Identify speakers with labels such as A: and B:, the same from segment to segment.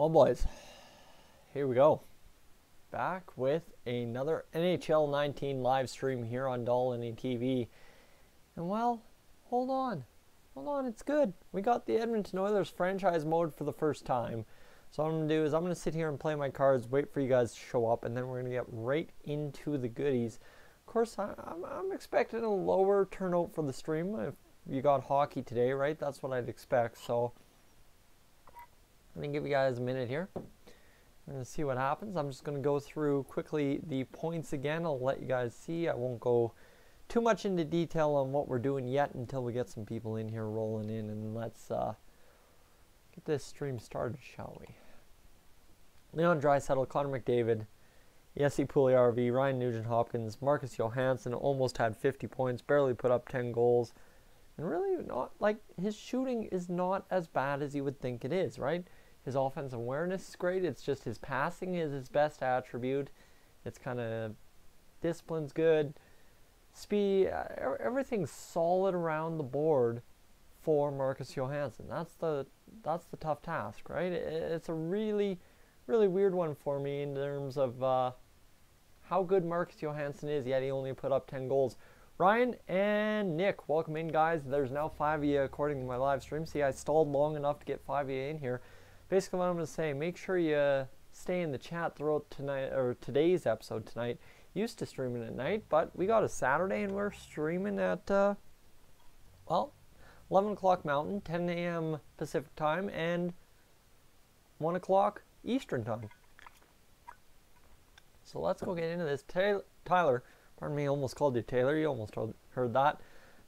A: Well, boys, here we go. Back with another NHL 19 live stream here on Dolynny TV. And well, hold on, it's good. We got the Edmonton Oilers franchise mode for the first time. So what I'm going to do is I'm going to sit here and play my cards, wait for you guys to show up, and then we're going to get right into the goodies. Of course, I'm expecting a lower turnout for the stream. If you got hockey today, right? That's what I'd expect. So I'm going to give you guys a minute here. We're going to see what happens. I'm just going to go through quickly the points again. I'll let you guys see. I won't go too much into detail on what we're doing yet until we get some people in here rolling in. And let's get this stream started, shall we? Leon Draisaitl, Connor McDavid, Jesse Puljujärvi, Ryan Nugent-Hopkins, Marcus Johansson almost had 50 points, barely put up 10 goals. And really, not like his shooting is not as bad as you would think it is, right? His offensive awareness is great. It's just his passing is his best attribute. It's kind of discipline's good. Speed, everything's solid around the board for Marcus Johansson. That's the tough task, right? It's a really weird one for me in terms of how good Marcus Johansson is, yet he only put up 10 goals. Ryan and Nick, welcome in, guys. There's now 5 of you according to my live stream. See, I stalled long enough to get 5 of you in here. Basically what I'm going to say, make sure you stay in the chat throughout tonight, or today's episode tonight. Used to streaming at night, but we got a Saturday and we're streaming at, well, 11 o'clock Mountain, 10 a.m. Pacific time, and 1 o'clock Eastern time. So let's go get into this. Tyler, pardon me, I almost called you Taylor. You almost heard that.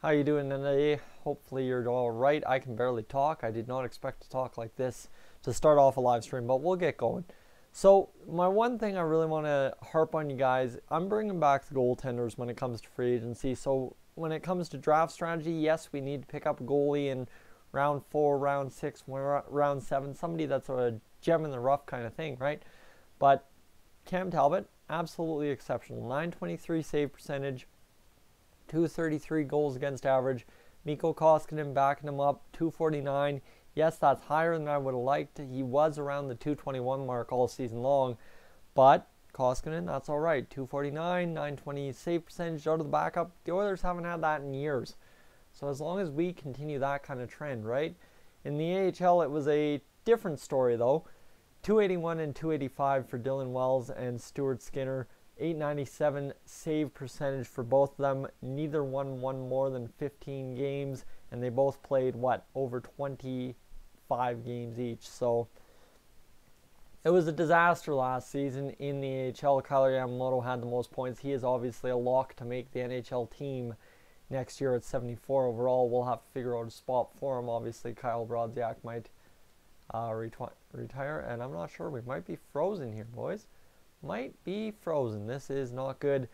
A: How you doing today? Hopefully you're all right. I can barely talk. I did not expect to talk like this to start off a live stream, but we'll get going. So my one thing I really want to harp on you guys, I'm bringing back the goaltenders when it comes to free agency. So when it comes to draft strategy, yes, we need to pick up a goalie in round 4, round 6, round 7, somebody that's a gem in the rough kind of thing, right? But Cam Talbot, absolutely exceptional. 923 save percentage, 233 goals against average. Mikko Koskinen backing him up, 249. Yes, that's higher than I would have liked. He was around the 221 mark all season long, but Koskinen, that's all right. 249, 920 save percentage out of the backup. The Oilers haven't had that in years. So as long as we continue that kind of trend, right? In the AHL, it was a different story, though. 281 and 285 for Dylan Wells and Stuart Skinner. 897 save percentage for both of them. Neither one won more than 15 games, and they both played, what, over 25 games each. So it was a disaster last season in the AHL. Kailer Yamamoto had the most points. He is obviously a lock to make the NHL team next year at 74 overall. We'll have to figure out a spot for him. Obviously, Kyle Brodziak might retire, and I'm not sure. We might be frozen here, boys. Might be frozen. This is not good.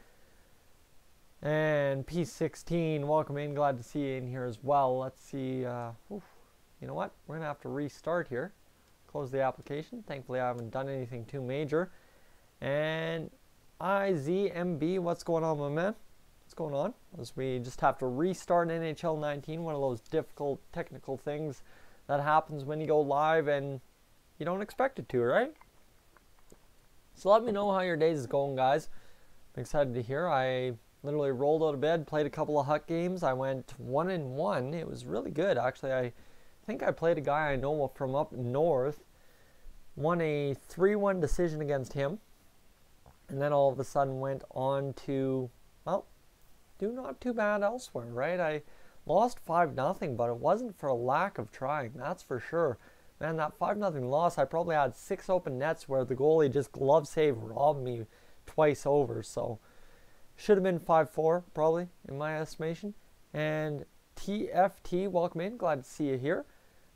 A: And P16, welcome in. Glad to see you in here as well. Let's see. You know what? We're going to have to restart here. Close the application. Thankfully, I haven't done anything too major. And IZMB, what's going on, my man? What's going on? As we just have to restart NHL 19, one of those difficult technical things that happens when you go live and you don't expect it to, right? So let me know how your days is going, guys. I'm excited to hear. I literally rolled out of bed, played a couple of Huck games. I went 1-1. It was really good, actually. I think I played a guy I know from up north. Won a 3-1 decision against him. And then all of a sudden went on to, well, do not too bad elsewhere, right? I lost 5-0, but it wasn't for a lack of trying, that's for sure. Man, that 5-0 loss, I probably had 6 open nets where the goalie just glove save robbed me twice over. So, should have been 5-4, probably, in my estimation. And TFT, welcome in. Glad to see you here.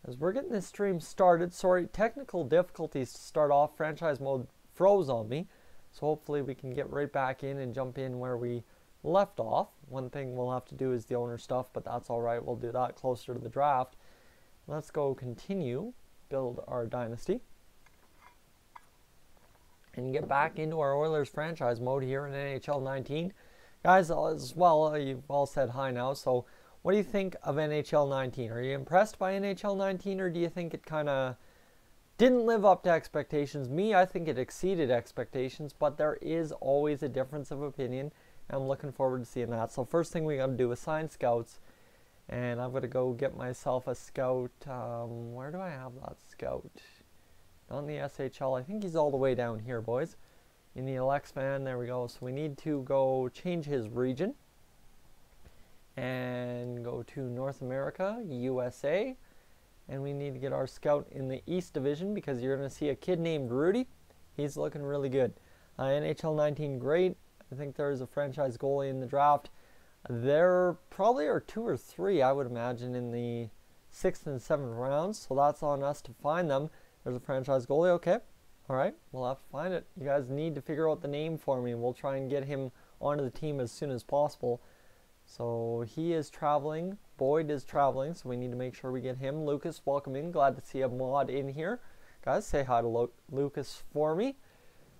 A: As we're getting this stream started, sorry, technical difficulties to start off. Franchise mode froze on me. So, hopefully we can get right back in and jump in where we left off. One thing we'll have to do is the owner stuff, but that's all right. We'll do that closer to the draft. Let's go continue. Build our dynasty and get back into our Oilers franchise mode here in NHL 19. Guys, as well, you've all said hi now, so what do you think of NHL 19? Are you impressed by NHL 19, or do you think it kind of Didn't live up to expectations. Me, I think it exceeded expectations, but there is always a difference of opinion, and I'm looking forward to seeing that. So first thing we got to do is sign scouts, and I'm going to go get myself a scout. Where do I have that scout? Not in the SHL. I think he's all the way down here, boys. In the LX-Man, there we go. So we need to go change his region and go to North America, USA. And we need to get our scout in the East Division because you're going to see a kid named Rudy. He's looking really good. NHL 19, great. I think there's a franchise goalie in the draft. There probably are 2 or 3, I would imagine, in the 6th and 7th rounds. So that's on us to find them. There's a franchise goalie. Okay. All right. We'll have to find it. You guys need to figure out the name for me. We'll try and get him onto the team as soon as possible. So he is traveling. Boyd is traveling, so we need to make sure we get him. Lucas, welcome in. Glad to see a mod in here. Guys, say hi to Lucas for me.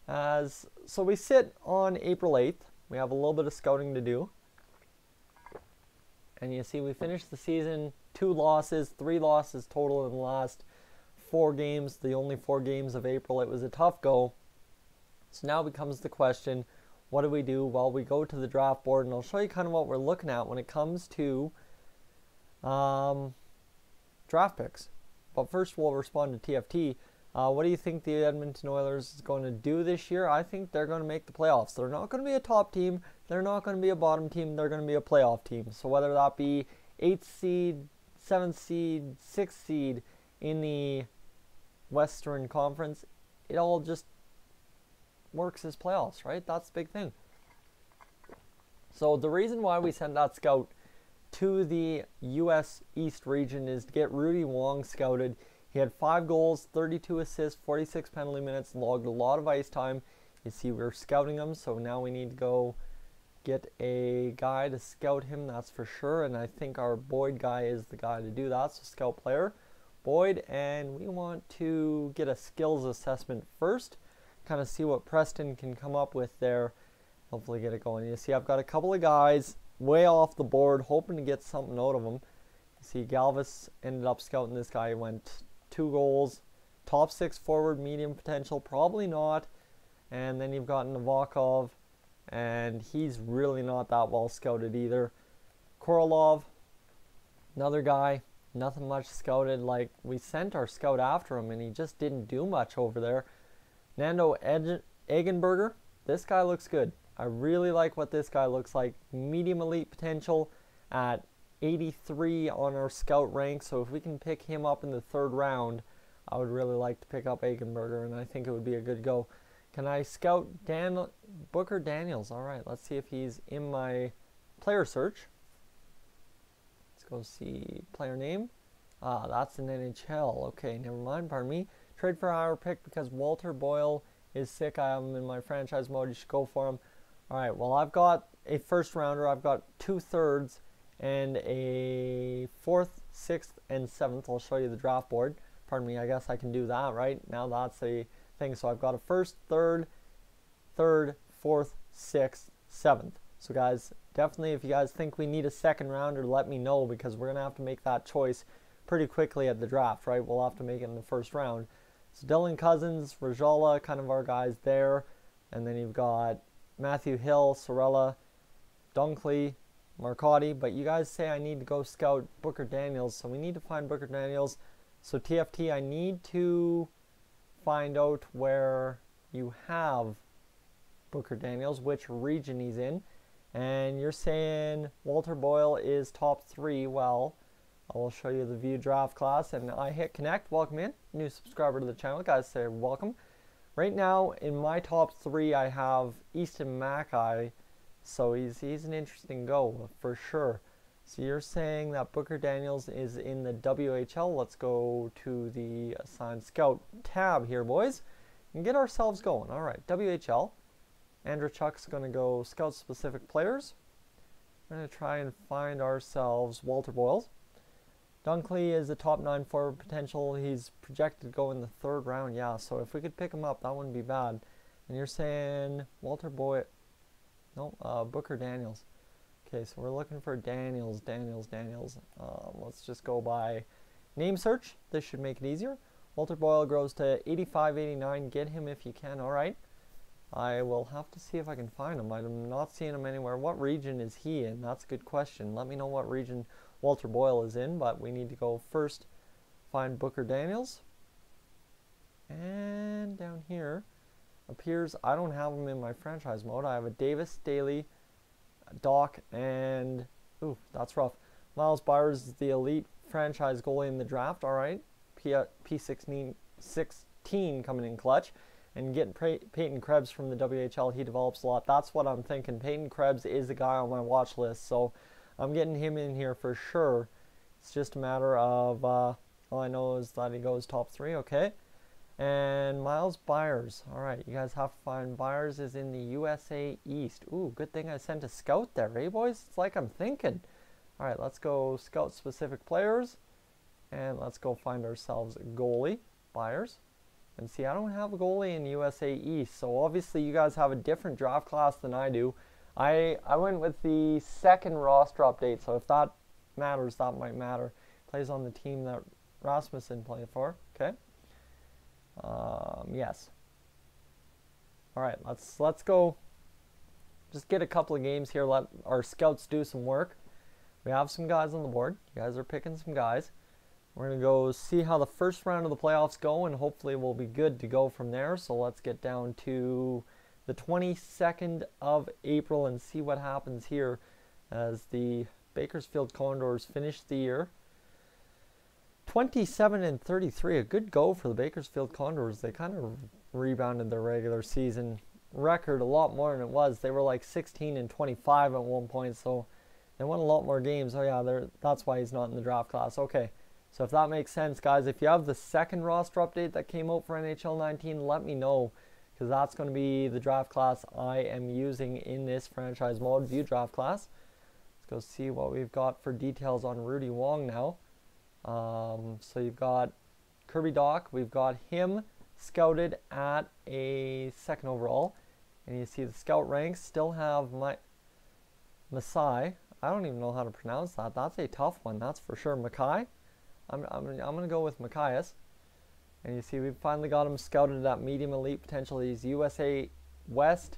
A: So we sit on April 8th. We have a little bit of scouting to do. And you see we finished the season 2 losses, 3 losses total in the last 4 games. The only 4 games of April. It was a tough go. So now becomes the question, what do we do? Well, we go to the draft board, and I'll show you kind of what we're looking at when it comes to draft picks. But first we'll respond to TFT. What do you think the Edmonton Oilers is going to do this year? I think they're going to make the playoffs. They're not going to be a top team. They're not going to be a bottom team. They're going to be a playoff team. So whether that be 8th seed, 7th seed, 6th seed in the Western Conference, it all just works as playoffs, right? That's the big thing. So the reason why we sent that scout to the US East region is to get Rudy Wong scouted. He had 5 goals, 32 assists, 46 penalty minutes, logged a lot of ice time. You see we're scouting him, so now we need to go get a guy to scout him, that's for sure. And I think our Boyd guy is the guy to do that, so scout player, Boyd. And we want to get a skills assessment first, kind of see what Preston can come up with there. Hopefully get it going. You see I've got a couple of guys way off the board, hoping to get something out of them. You see Galvis ended up scouting this guy. He went 2 goals, top 6 forward, medium potential, probably not. And then you've got Novakov, and he's really not that well scouted either. Korolov, another guy, nothing much scouted. Like, we sent our scout after him and he just didn't do much over there. Nando Eggenberger, this guy looks good. I really like what this guy looks like. Medium elite potential at 83 on our scout rank. So if we can pick him up in the 3rd round, I would really like to pick up Eggenberger, and I think it would be a good go. Can I scout Booker Daniels? All right, let's see if he's in my player search. Let's go see player name. That's an NHL. Okay, never mind, pardon me. Trade for our pick because Walter Boyle is sick. I have him in my franchise mode. You should go for him. All right, well, I've got a 1st rounder. I've got 2 thirds and a 4th, 6th, and 7th. I'll show you the draft board. Pardon me, I guess I can do that, right? Now that's a thing. So I've got a 1st, 3rd, 4th, 6th, 7th. So guys, definitely if you guys think we need a 2nd rounder, let me know, because we're going to have to make that choice pretty quickly at the draft, right? We'll have to make it in the 1st round. So Dylan Cousins, Rajala, kind of our guys there. And then you've got Matthew Hill, Sorella, Dunkley, Marcotti. But you guys say I need to go scout Booker Daniels, so we need to find Booker Daniels. So TFT, I need to find out where you have Booker Daniels, which region he's in. And you're saying Walter Boyle is top 3. Well, I will show you the view draft class, and I hit connect. Welcome in, new subscriber to the channel. Guys, say welcome. Right now in my top 3 I have Easton Mackay, so he's an interesting go for sure. So you're saying that Booker Daniels is in the WHL. Let's go to the assigned scout tab here, boys, and get ourselves going. All right, WHL. Andrew Chuck's going to go scout specific players. We're going to try and find ourselves Walter Boyles. Dunkley is a top 9 forward potential. He's projected to go in the 3rd round. Yeah, so if we could pick him up, that wouldn't be bad. And you're saying Walter Boyd. No, Booker Daniels. Okay, so we're looking for Daniels. Let's just go by name search. This should make it easier. Walter Boyle grows to 85-89. Get him if you can. All right. I will have to see if I can find him. I'm not seeing him anywhere. What region is he in? That's a good question. Let me know what region Walter Boyle is in, but we need to go first find Booker Daniels. And down here appears, I don't have him in my franchise mode. I have a Davis, Daly, Doc, and, ooh, that's rough. Miles Byers is the elite franchise goalie in the draft. All right. P16 coming in clutch. And getting Peyton Krebs from the WHL, he develops a lot. That's what I'm thinking. Peyton Krebs is the guy on my watch list, so I'm getting him in here for sure. It's just a matter of, all I know is that he goes top 3, okay? And Miles Byers. All right, you guys have to find Byers is in the USA East. Ooh, good thing I sent a scout there, eh, boys? It's like I'm thinking. All right, let's go scout specific players. And let's go find ourselves a goalie, Byers. And see, I don't have a goalie in USA East, so obviously you guys have a different draft class than I do. I went with the second roster update, so if that matters, that might matter. Plays on the team that Rasmussen played for, okay? Yes. All right, let's go. Just get a couple of games here. Let our scouts do some work. We have some guys on the board. You guys are picking some guys. We're going to go see how the first round of the playoffs go, and hopefully we'll be good to go from there. So let's get down to the 22nd of April and see what happens here as the Bakersfield Condors finish the year. 27-33, a good go for the Bakersfield Condors. They kind of rebounded their regular season record a lot more than it was. They were like 16-25 at one point, so they won a lot more games. Oh yeah, that's why he's not in the draft class. Okay. So if that makes sense, guys, if you have the second roster update that came out for NHL 19, let me know, because that's going to be the draft class I am using in this franchise mode, view draft class. Let's go see what we've got for details on Rudy Wong now. So you've got Kirby Doc. We've got him scouted at a second overall. And you see the scout ranks still have Masai. I don't even know how to pronounce that. That's a tough one, that's for sure. Mackay. I'm going to go with Macias. And you see we've finally got him scouted at medium elite potential. He's USA West,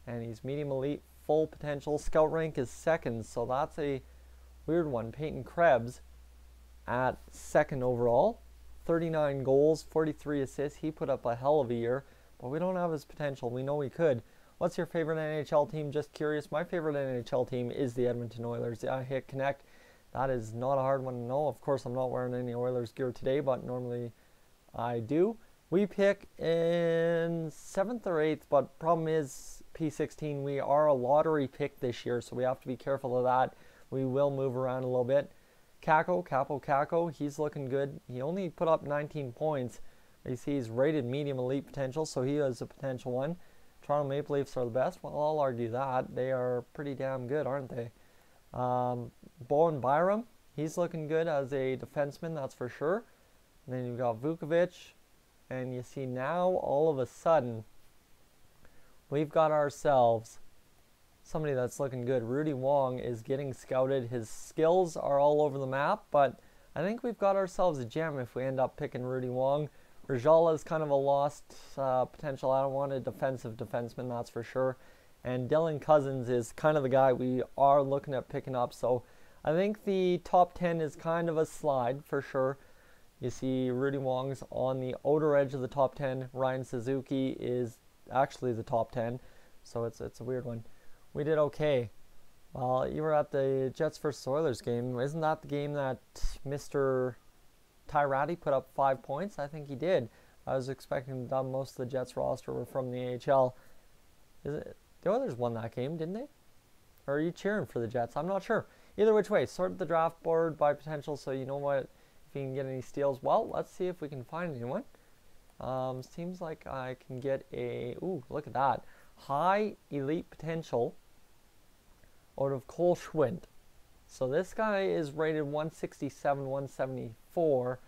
A: and he's medium elite full potential. Scout rank is second, so that's a weird one. Peyton Krebs at second overall. 39 goals, 43 assists. He put up a hell of a year, but we don't have his potential. We know he could. What's your favorite NHL team? Just curious. My favorite NHL team is the Edmonton Oilers. I hit connect. That is not a hard one to know. Of course, I'm not wearing any Oilers gear today, but normally I do. We pick in 7th or 8th, but problem is P16, we are a lottery pick this year, so we have to be careful of that. We will move around a little bit. Capo, he's looking good. He only put up 19 points. You see he's rated medium elite potential, so he is a potential one. Toronto Maple Leafs are the best. Well, I'll argue that. They are pretty damn good, aren't they? Bowen Byram, he's looking good as a defenseman, that's for sure. And then you've got Vukovic, and you see now all of a sudden we've got ourselves somebody that's looking good. Rudy Wong is getting scouted. His skills are all over the map, but I think we've got ourselves a gem if we end up picking Rudy Wong. Rajala is kind of a lost potential. I don't want a defensive defenseman, that's for sure. And Dylan Cousins is kind of the guy we are looking at picking up. So I think the top 10 is kind of a slide for sure. You see Rudy Wong's on the outer edge of the top 10. Ryan Suzuki is actually the top 10. So it's a weird one. We did okay. Well, you were at the Jets vs. Oilers game. Isn't that the game that Mr. Tyrati put up 5 points? I think he did. I was expecting that most of the Jets roster were from the AHL. Is it? The Oilers won that game, didn't they? Or are you cheering for the Jets? I'm not sure. Either which way, sort the draft board by potential so you know what, if you can get any steals. Well, let's see if we can find anyone. Seems like I can get a, ooh, look at that. High elite potential out of Cole Schwint. So this guy is rated 167, 174.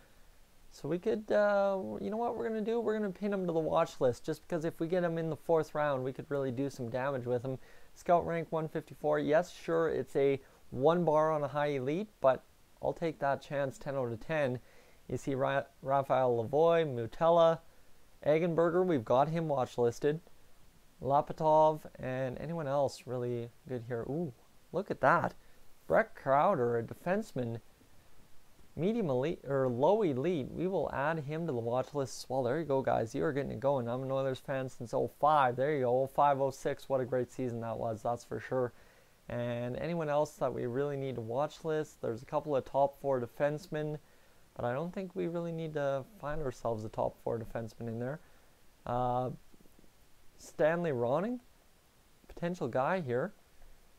A: So we could, you know what we're going to do? We're going to pin him to the watch list just because if we get him in the 4th round, we could really do some damage with him. Scout rank 154. Yes, sure, it's a 1 bar on a high elite, but I'll take that chance 10 out of 10. You see Raphael Lavoie, Mutella, Eggenberger, we've got him watch listed. Lapatov, and anyone else really good here. Ooh, look at that. Brett Crowder, a defenseman, medium elite or low elite. We will add him to the watch list as well. There you go, guys. You are getting it going. I'm an Oilers fan since 05. There you go, 05, 06. What a great season that was, that's for sure. And anyone else that we really need to watch list, there's a couple of top 4 defensemen, but I don't think we really need to find ourselves a top 4 defenseman in there. Stanley Ronning, potential guy here.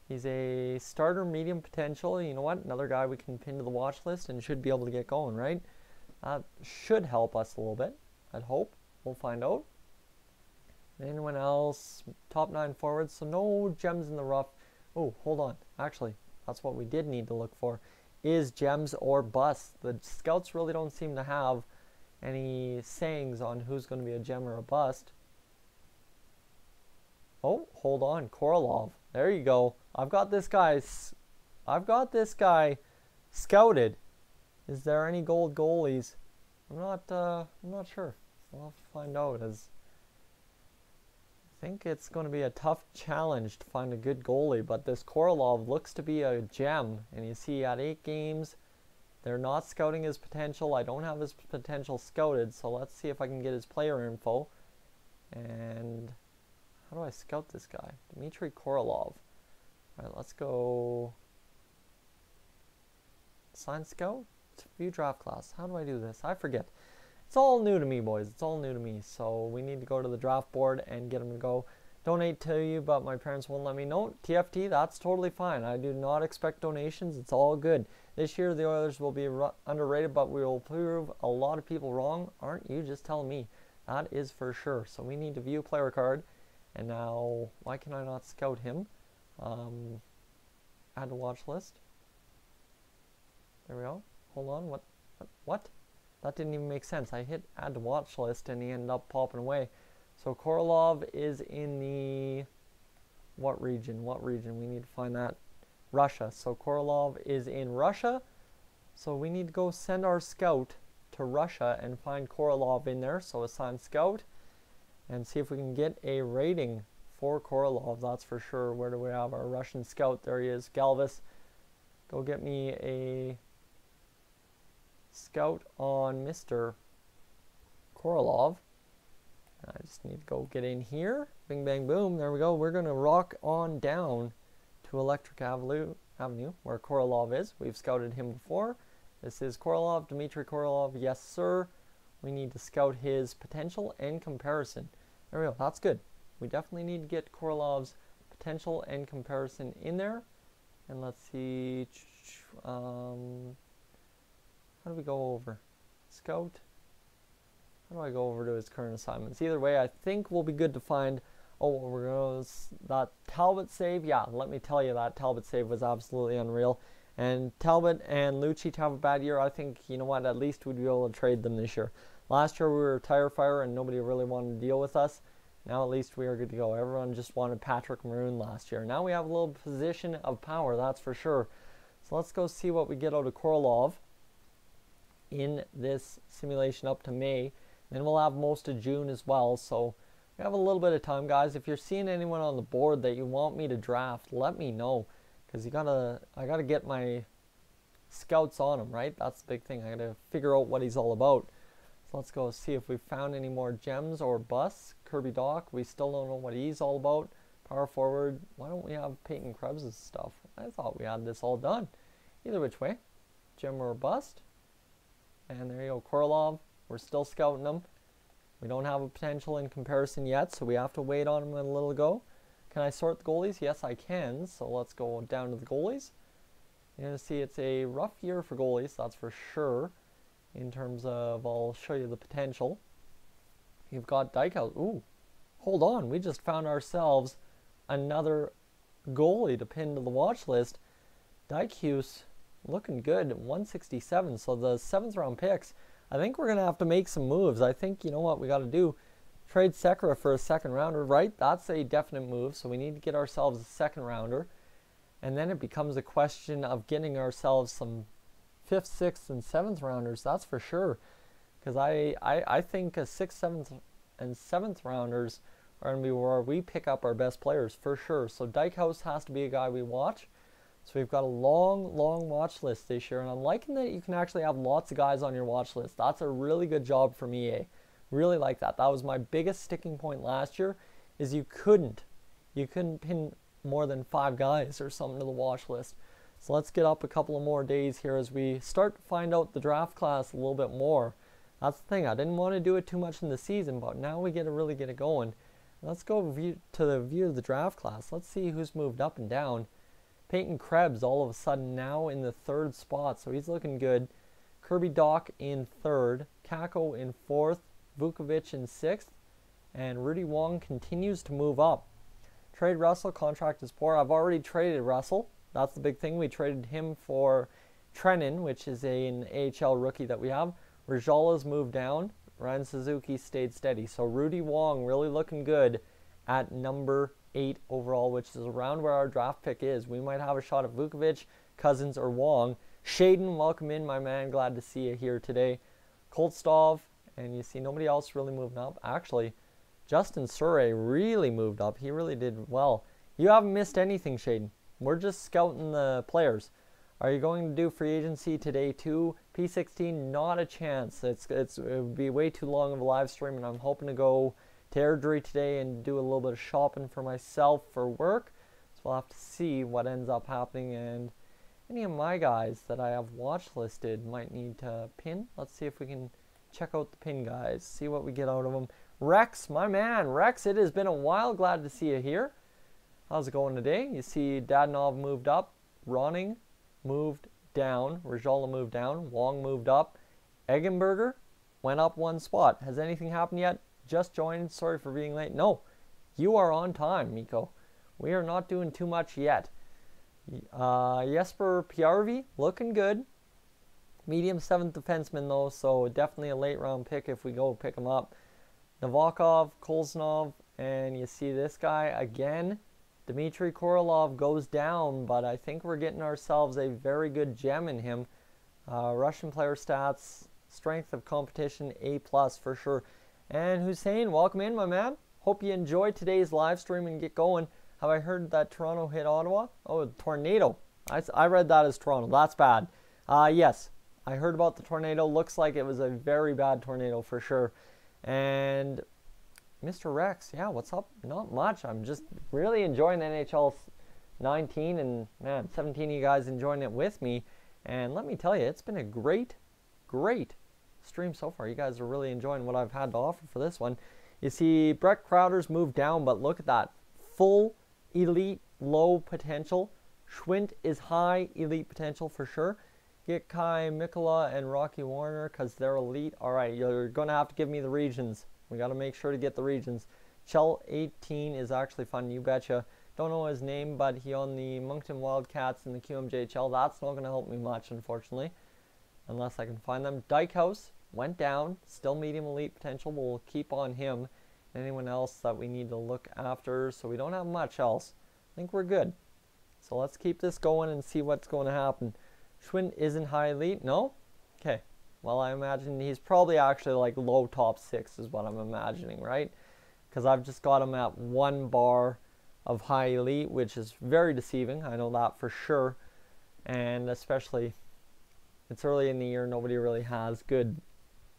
A: He's a starter medium potential. You know what? Another guy we can pin to the watch list and should be able to get going, right? Should help us a little bit, I'd hope. We'll find out. Anyone else? Top 9 forwards, so no gems in the rough. Oh, hold on. Actually, that's what we did need to look for, is gems or busts. The scouts really don't seem to have any sayings on who's going to be a gem or a bust. Oh, hold on. Korolov. There you go. I've got this guy scouted. Is there any gold goalies? I'm not sure. We'll have to find out, as I think it's going to be a tough challenge to find a good goalie, but this Korolov looks to be a gem. And you see at 8 games, they're not scouting his potential. I don't have his potential scouted, so let's see if I can get his player info. And how do I scout this guy? Dmitry Korolov. Alright, let's go sign scout, view draft class. How do I do this? I forget. It's all new to me, boys. It's all new to me. So we need to go to the draft board and get them to go donate to you, but my parents won't let me know. TFT, that's totally fine. I do not expect donations. It's all good. This year the Oilers will be underrated, but we will prove a lot of people wrong. Aren't you just telling me? That is for sure. So we need to view player card. And now, why can I not scout him? Add to watch list. There we go. Hold on. What? That didn't even make sense. I hit add to watch list and he ended up popping away. So Korolov is in the what region? We need to find that. Russia. So Korolov is in Russia. So we need to go send our scout to Russia and find Korolov in there. So assign scout and see if we can get a rating for Korolov. That's for sure. Where do we have our Russian scout? There he is. Galvis. Go get me a scout on Mr. Korolov. I just need to go get in here. Bing, bang, boom. There we go. We're going to rock on down to Electric Avenue, where Korolov is. We've scouted him before. This is Korolov, Dmitry Korolov. Yes, sir. We need to scout his potential and comparison. There we go. That's good. We definitely need to get Korolov's potential and comparison in there. And let's see. How do we go over? Scout. How do I go over to his current assignments? Either way, I think we'll be good to find. Oh, we're going to that Talbot save. Yeah, let me tell you, that Talbot save was absolutely unreal. And Talbot and Lucci to have a bad year. I think, you know what, at least we'd be able to trade them this year. Last year we were a tire fire and nobody really wanted to deal with us. Now at least we are good to go. Everyone just wanted Patrick Maroon last year. Now we have a little position of power, that's for sure. So let's go see what we get out of Korolov in this simulation up to May. Then we'll have most of June as well. So we have a little bit of time, guys. If you're seeing anyone on the board that you want me to draft, let me know. Because I gotta get my scouts on him, right? That's the big thing. I gotta figure out what he's all about. So let's go see if we found any more gems or busts. Kirby Doc, we still don't know what he's all about. Power forward, why don't we have Peyton Krebs' stuff? I thought we had this all done. Either which way, gem or bust. And there you go, Korolov. We're still scouting him. We don't have a potential in comparison yet, so we have to wait on him a little ago. Can I sort the goalies? Yes, I can. So let's go down to the goalies. You're going to see it's a rough year for goalies, that's for sure. In terms of, I'll show you the potential. You've got Dykhouse. Ooh, hold on. We just found ourselves another goalie to pin to the watch list. Dykhouse looking good, 167. So the 7th round picks, I think we're going to have to make some moves. I think, you know what we got to do? Trade Sekera for a 2nd rounder, right? That's a definite move. So we need to get ourselves a 2nd rounder. And then it becomes a question of getting ourselves some 5th, 6th, and 7th rounders, that's for sure. Because I think a 6th, 7th, and 7th rounders are going to be where we pick up our best players for sure. So Dykhouse has to be a guy we watch. So we've got a long watch list this year, and I'm liking that you can actually have lots of guys on your watch list. That's a really good job from EA. Really like that. That was my biggest sticking point last year, is you couldn't pin more than 5 guys or something to the watch list. So let's get up a couple of more days here as we start to find out the draft class a little bit more. That's the thing. I didn't want to do it too much in the season, but now we get to really get it going. Let's go to the view of the draft class. Let's see who's moved up and down. Peyton Krebs all of a sudden now in the 3rd spot, so he's looking good. Kirby Doc in 3rd, Kako in 4th, Vukovic in 6th, and Rudy Wong continues to move up. Trade Russell, contract is poor. I've already traded Russell. That's the big thing. We traded him for Trennan, which is an AHL rookie that we have. Rajala's moved down. Ryan Suzuki stayed steady. So Rudy Wong really looking good at number 8 overall, which is around where our draft pick is. We might have a shot at Vukovic, Cousins, or Wong. Shaden, welcome in, my man. Glad to see you here today. Kolstov, and you see nobody else really moving up. Actually, Justin Surrey really moved up. He really did well. You haven't missed anything, Shaden. We're just scouting the players. Are you going to do free agency today too? P16, not a chance. It would be way too long of a live stream, and I'm hoping to go to Airdrie today and do a little bit of shopping for myself for work. So we'll have to see what ends up happening, and any of my guys that I have watch listed might need to pin. Let's see if we can check out the pin guys, see what we get out of them. Rex, my man. Rex, it has been a while. Glad to see you here. How's it going today? You see Dadonov moved up. Ronning moved down. Rajala moved down. Wong moved up. Eggenberger went up 1 spot. Has anything happened yet? Just joined. Sorry for being late. No, you are on time, Miko. We are not doing too much yet. Jesper Pjarvi, looking good. Medium 7th defenseman though, so definitely a late round pick if we go pick him up. Novakov, Kolsnov, and you see this guy again. Dmitry Korolov goes down, but I think we're getting ourselves a very good gem in him. Russian player stats, strength of competition, A+ for sure. And Hussein, welcome in, my man. Hope you enjoyed today's live stream and get going. Have I heard that Toronto hit Ottawa? Oh, tornado. I read that as Toronto. That's bad. Yes, I heard about the tornado. Looks like it was a very bad tornado for sure. And Mr. Rex, yeah, what's up? Not much. I'm just really enjoying the NHL 19, and man, 17 of you guys enjoying it with me. And let me tell you, it's been a great stream so far. You guys are really enjoying what I've had to offer for this one. You see Brett Crowder's moved down, but look at that. Full elite, low potential. Schwint is high elite potential for sure. Get Kai Mikkola and Rocky Warner because they're elite. All right, you're going to have to give me the regions. We got to make sure to get the regions. Chell 18 is actually fun, you betcha. Don't know his name, but he on the Moncton Wildcats in the QMJHL. That's not going to help me much, unfortunately, unless I can find them. Dykhouse went down, still medium elite potential. We'll keep on him. Anyone else that we need to look after, so we don't have much else. I think we're good. So let's keep this going and see what's going to happen. Schwinn isn't high elite, no? Okay. Well, I imagine he's probably actually like low top 6 is what I'm imagining, right? Because I've just got him at 1 bar of high elite, which is very deceiving. I know that for sure. And especially, it's early in the year. Nobody really has good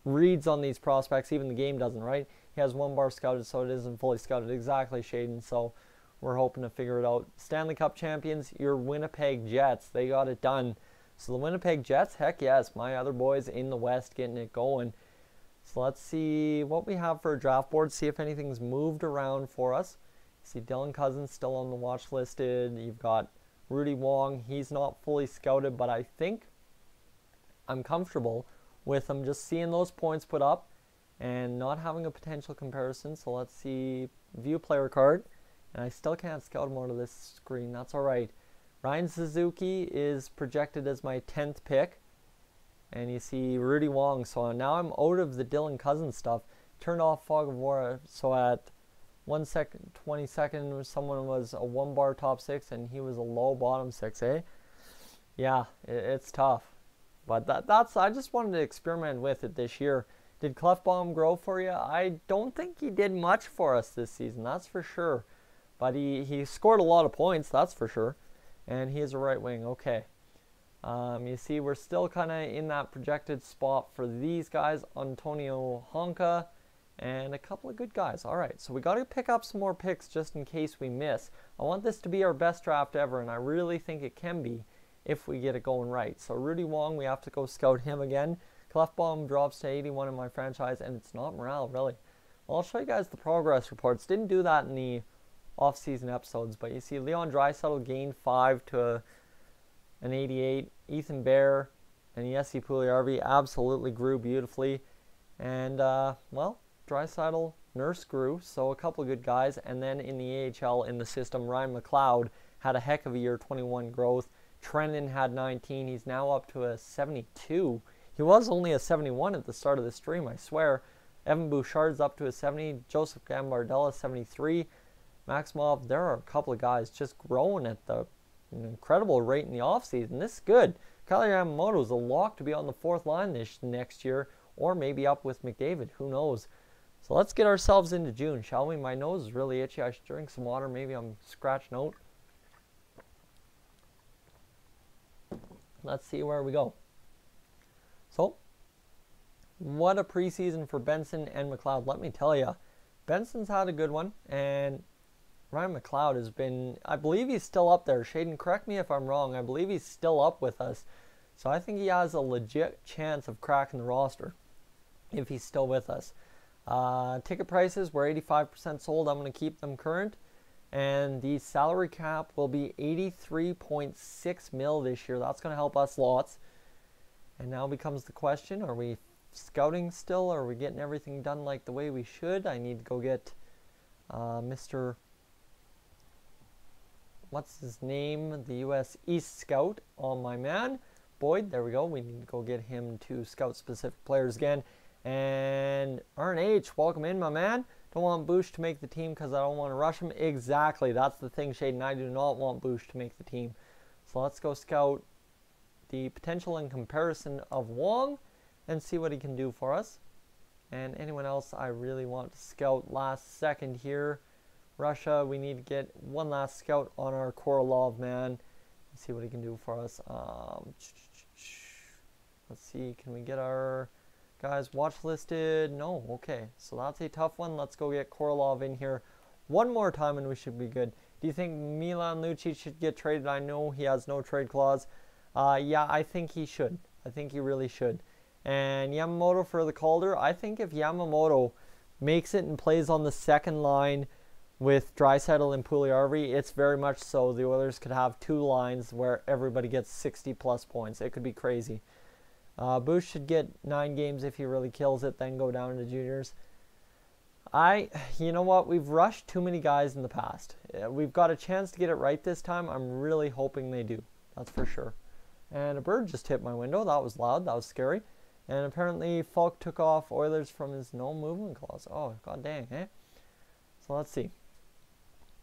A: reads on these prospects. Even the game doesn't, right? He has 1 bar scouted, so it isn't fully scouted. Exactly, Shaden. So we're hoping to figure it out. Stanley Cup champions, your Winnipeg Jets. They got it done. So the Winnipeg Jets, heck yes, my other boys in the West getting it going. So let's see what we have for a draft board, see if anything's moved around for us. You see Dylan Cousins still on the watch listed. You've got Rudy Wong. He's not fully scouted, but I think I'm comfortable with him just seeing those points put up and not having a potential comparison. So let's see, view player card. And I still can't scout him out of this screen. That's all right. Ryan Suzuki is projected as my 10th pick. And you see Rudy Wong. So now I'm out of the Dylan Cousins stuff. Turned off Fog of War. So at 1 second, 20 seconds, someone was a 1 bar top 6 and he was a low bottom 6, eh? Yeah, it's tough. But that's I just wanted to experiment with it this year. Did Clefbaum grow for you? I don't think he did much for us this season, that's for sure. But he scored a lot of points, that's for sure. And he is a right wing, okay. You see, we're still kind of in that projected spot for these guys. Antonio Honka and a couple of good guys. All right, so we got to pick up some more picks just in case we miss. I want this to be our best draft ever, and I really think it can be if we get it going right. So Rudy Wong, we have to go scout him again. Clefbaum drops to 81 in my franchise, and it's not morale, really. Well, I'll show you guys the progress reports. Didn't do that in the off-season episodes, but you see Leon Draisaitl gained 5 to an 88. Ethan Bear and Jesse Puljujärvi absolutely grew beautifully. And, well, Draisaitl, Nurse grew, so a couple of good guys. And then in the AHL in the system, Ryan McLeod had a heck of a year, 21 growth. Trenton had 19. He's now up to a 72. He was only a 71 at the start of the stream, I swear. Evan Bouchard's up to a 70. Joseph Gambardella, 73. Maximov, there are a couple of guys just growing at an incredible rate in the offseason. This is good. Kyle Yamamoto is a lock to be on the fourth line this next year, or maybe up with McDavid. Who knows? So let's get ourselves into June, shall we? My nose is really itchy. I should drink some water. Maybe I'm scratching out. Let's see where we go. So, what a preseason for Benson and McLeod. Let me tell you, Benson's had a good one, and Ryan McLeod has been, I believe he's still up there. Shaden, correct me if I'm wrong. I believe he's still up with us. So I think he has a legit chance of cracking the roster if he's still with us. Ticket prices were 85% sold. I'm going to keep them current. And the salary cap will be 83.6 mil this year. That's going to help us lots. And now becomes the question, are we scouting still? Are we getting everything done like the way we should? I need to go get Mr. What's his name? The U.S. East Scout on my man. Boyd, there we go. We need to go get him to scout specific players again. And RNH, welcome in, my man. Don't want Bush to make the team because I don't want to rush him. Exactly. That's the thing, Shaden. I do not want Bush to make the team. So let's go scout the potential and comparison of Wong and see what he can do for us. And anyone else I really want to scout last second here. Russia, we need to get one last scout on our Korolov man and see what he can do for us. Let's see, can we get our guys watch listed? No, okay. So that's a tough one. Let's go get Korolov in here one more time and we should be good. Do you think Milan Lucic should get traded? I know he has no trade clause. Yeah, I think he should. I think he really should. And Yamamoto for the Calder. I think if Yamamoto makes it and plays on the second line with Draisaitl and Puljujärvi, it's very much so the Oilers could have two lines where everybody gets 60 plus points. It could be crazy. Bush should get 9 games if he really kills it, then go down to juniors. You know what? We've rushed too many guys in the past. We've got a chance to get it right this time. I'm really hoping they do. That's for sure. And a bird just hit my window. That was loud. That was scary. And apparently Falk took off Oilers from his no movement clause. Oh, god dang, eh? So let's see.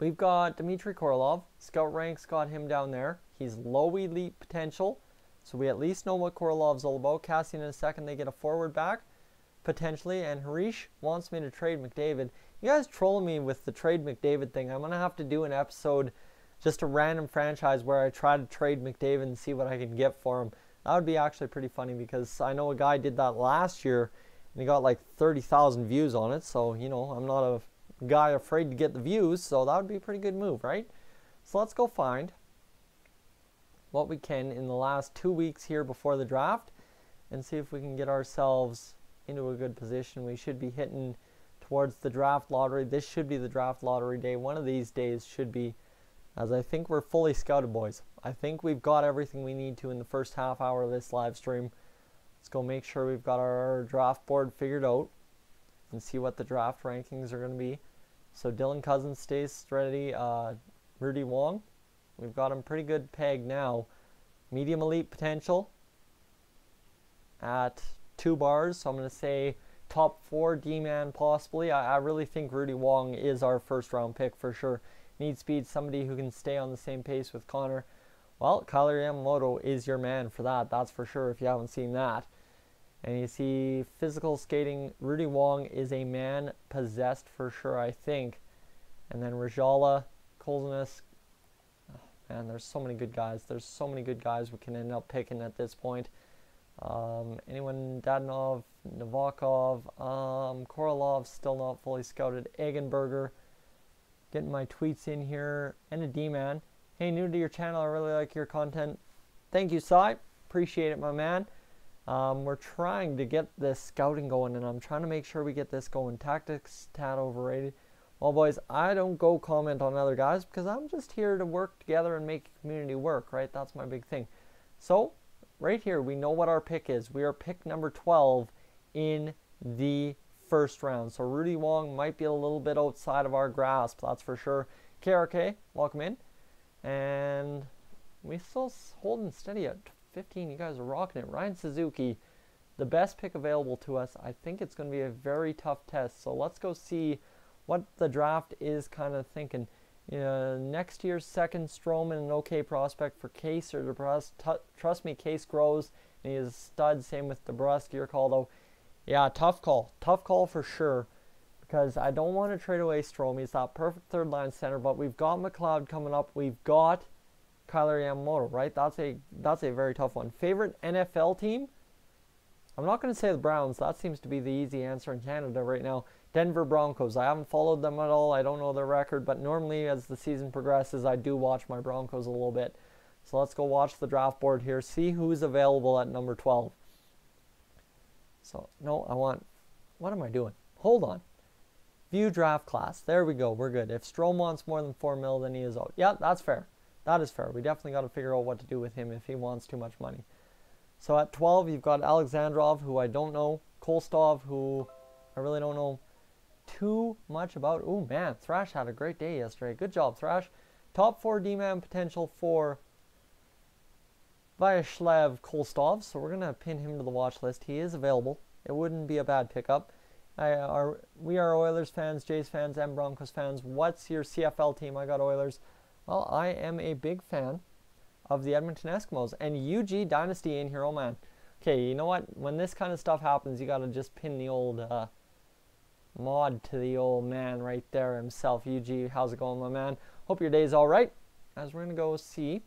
A: We've got Dmitry Korolov. Scout ranks got him down there. He's low elite potential. So we at least know what Korolov's all about. Cassian in a second, they get a forward back. Potentially. And Harish wants me to trade McDavid. You guys trolling me with the trade McDavid thing. I'm going to have to do an episode, just a random franchise where I try to trade McDavid and see what I can get for him. That would be actually pretty funny because I know a guy did that last year and he got like 30,000 views on it. So, you know, I'm not a guy afraid to get the views. So that would be a pretty good move, right? So let's go find what we can in the last 2 weeks here before the draft and see if we can get ourselves into a good position. We should be hitting towards the draft lottery. This should be the draft lottery day. One of these days should be, as I think we're fully scouted, boys. I think we've got everything we need to in the first half hour of this live stream. Let's go make sure we've got our draft board figured out and see what the draft rankings are going to be. So Dylan Cousins stays steady. Rudy Wong, we've got him pretty good pegged now. Medium elite potential at 2 bars. So I'm going to say top 4 D-man possibly. I really think Rudy Wong is our first round pick for sure. Need speed, somebody who can stay on the same pace with Connor. Well, Kyler Yamamoto is your man for that. That's for sure if you haven't seen that. And you see physical skating. Rudy Wong is a man possessed for sure, I think. And then Rajala, Kolzanis. Oh, man, there's so many good guys. There's so many good guys we can end up picking at this point. Anyone, Dadonov, Novakov, Korolov, still not fully scouted. Eggenberger, getting my tweets in here. And a D-man. Hey, new to your channel, I really like your content. Thank you, Cy. Appreciate it, my man. We're trying to get this scouting going, and I'm trying to make sure we get this going. Tactics, tad overrated. Well, boys, I don't go comment on other guys because I'm just here to work together and make community work, right? That's my big thing. So, right here, we know what our pick is. We are pick number 12 in the first round. So, Rudy Wong might be a little bit outside of our grasp, that's for sure. KRK, welcome in. And we still holding steady at 15. You guys are rocking it. Ryan Suzuki, the best pick available to us. I think it's going to be a very tough test. So let's go see what the draft is kind of thinking. Next year's second, Stroman, an okay prospect for Case or DeBrusque. Trust me, Case grows, and he is a stud. Same with DeBrusque. Your call, though. Yeah, tough call. Tough call for sure. Because I don't want to trade away Strome. He's that perfect third line center. But we've got McLeod coming up. We've got Kyler Yamamoto, right? That's a very tough one. Favorite NFL team? I'm not going to say the Browns. That seems to be the easy answer in Canada right now. Denver Broncos. I haven't followed them at all. I don't know their record. But normally as the season progresses, I do watch my Broncos a little bit. So let's go watch the draft board here. See who's available at number 12. So, no, what am I doing? Hold on. View draft class. There we go. We're good. If Strome wants more than $4 million, then he is out. Yeah, that's fair. That is fair. We definitely got to figure out what to do with him if he wants too much money. So at 12, you've got Alexandrov, who I don't know. Kolstov, who I really don't know too much about. Oh, man. Thrash had a great day yesterday. Good job, Thrash. Top 4 D-man potential for Vyacheslav Kolstov. So we're going to pin him to the watch list. He is available. It wouldn't be a bad pickup. We are Oilers fans, Jays fans, and Broncos fans. What's your CFL team? I got Oilers. Well, I am a big fan of the Edmonton Eskimos. And UG Dynasty in here, oh man. Okay, you know what? When this kind of stuff happens, you got to just pin the old mod to the old man right there himself. UG, how's it going, my man? Hope your day's all right. As we're going to go see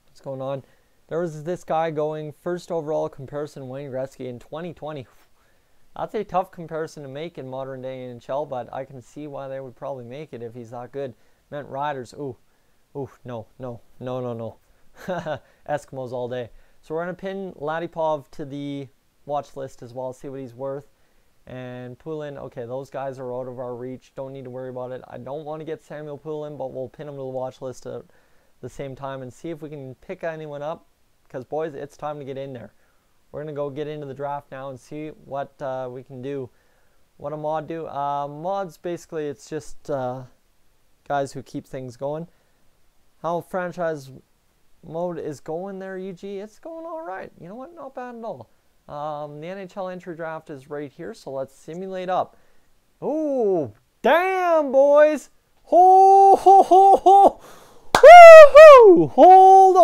A: what's going on. There was this guy going first overall comparison, Wayne Gretzky in 2020. That's a tough comparison to make in modern day NHL, but I can see why they would probably make it if he's that good. Meant Riders. Ooh, no. Eskimos all day. So we're going to pin Ladipov to the watch list as well, see what he's worth. And Poulin, okay, those guys are out of our reach. Don't need to worry about it. I don't want to get Samuel Poulin, but we'll pin him to the watch list at the same time and see if we can pick anyone up. Because, boys, it's time to get in there. We're going to go get into the draft now and see what we can do. What a mod do? Mods, basically, it's just guys who keep things going. How franchise mode is going there, UG? It's going all right. You know what? Not bad at all. The NHL entry draft is right here, so let's simulate up. Oh, damn, boys. Ho, ho, ho, ho. Woo-hoo! Hold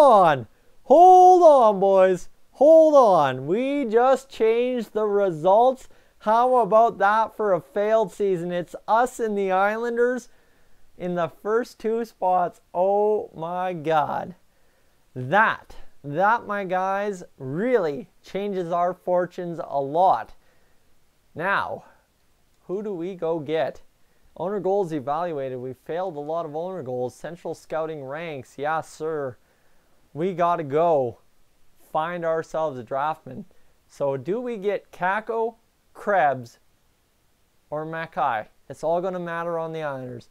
A: on, boys. Hold on. We just changed the results. How about that for a failed season? It's us and the Islanders in the first 2 spots. Oh my God. That, my guys, really changes our fortunes a lot. Now, who do we go get? Owner goals evaluated. We failed a lot of owner goals. Central scouting ranks. Yeah, sir. We got to go find ourselves a draftman. So do we get Kako, Krebs, or Mackay? It's all going to matter on the Islanders.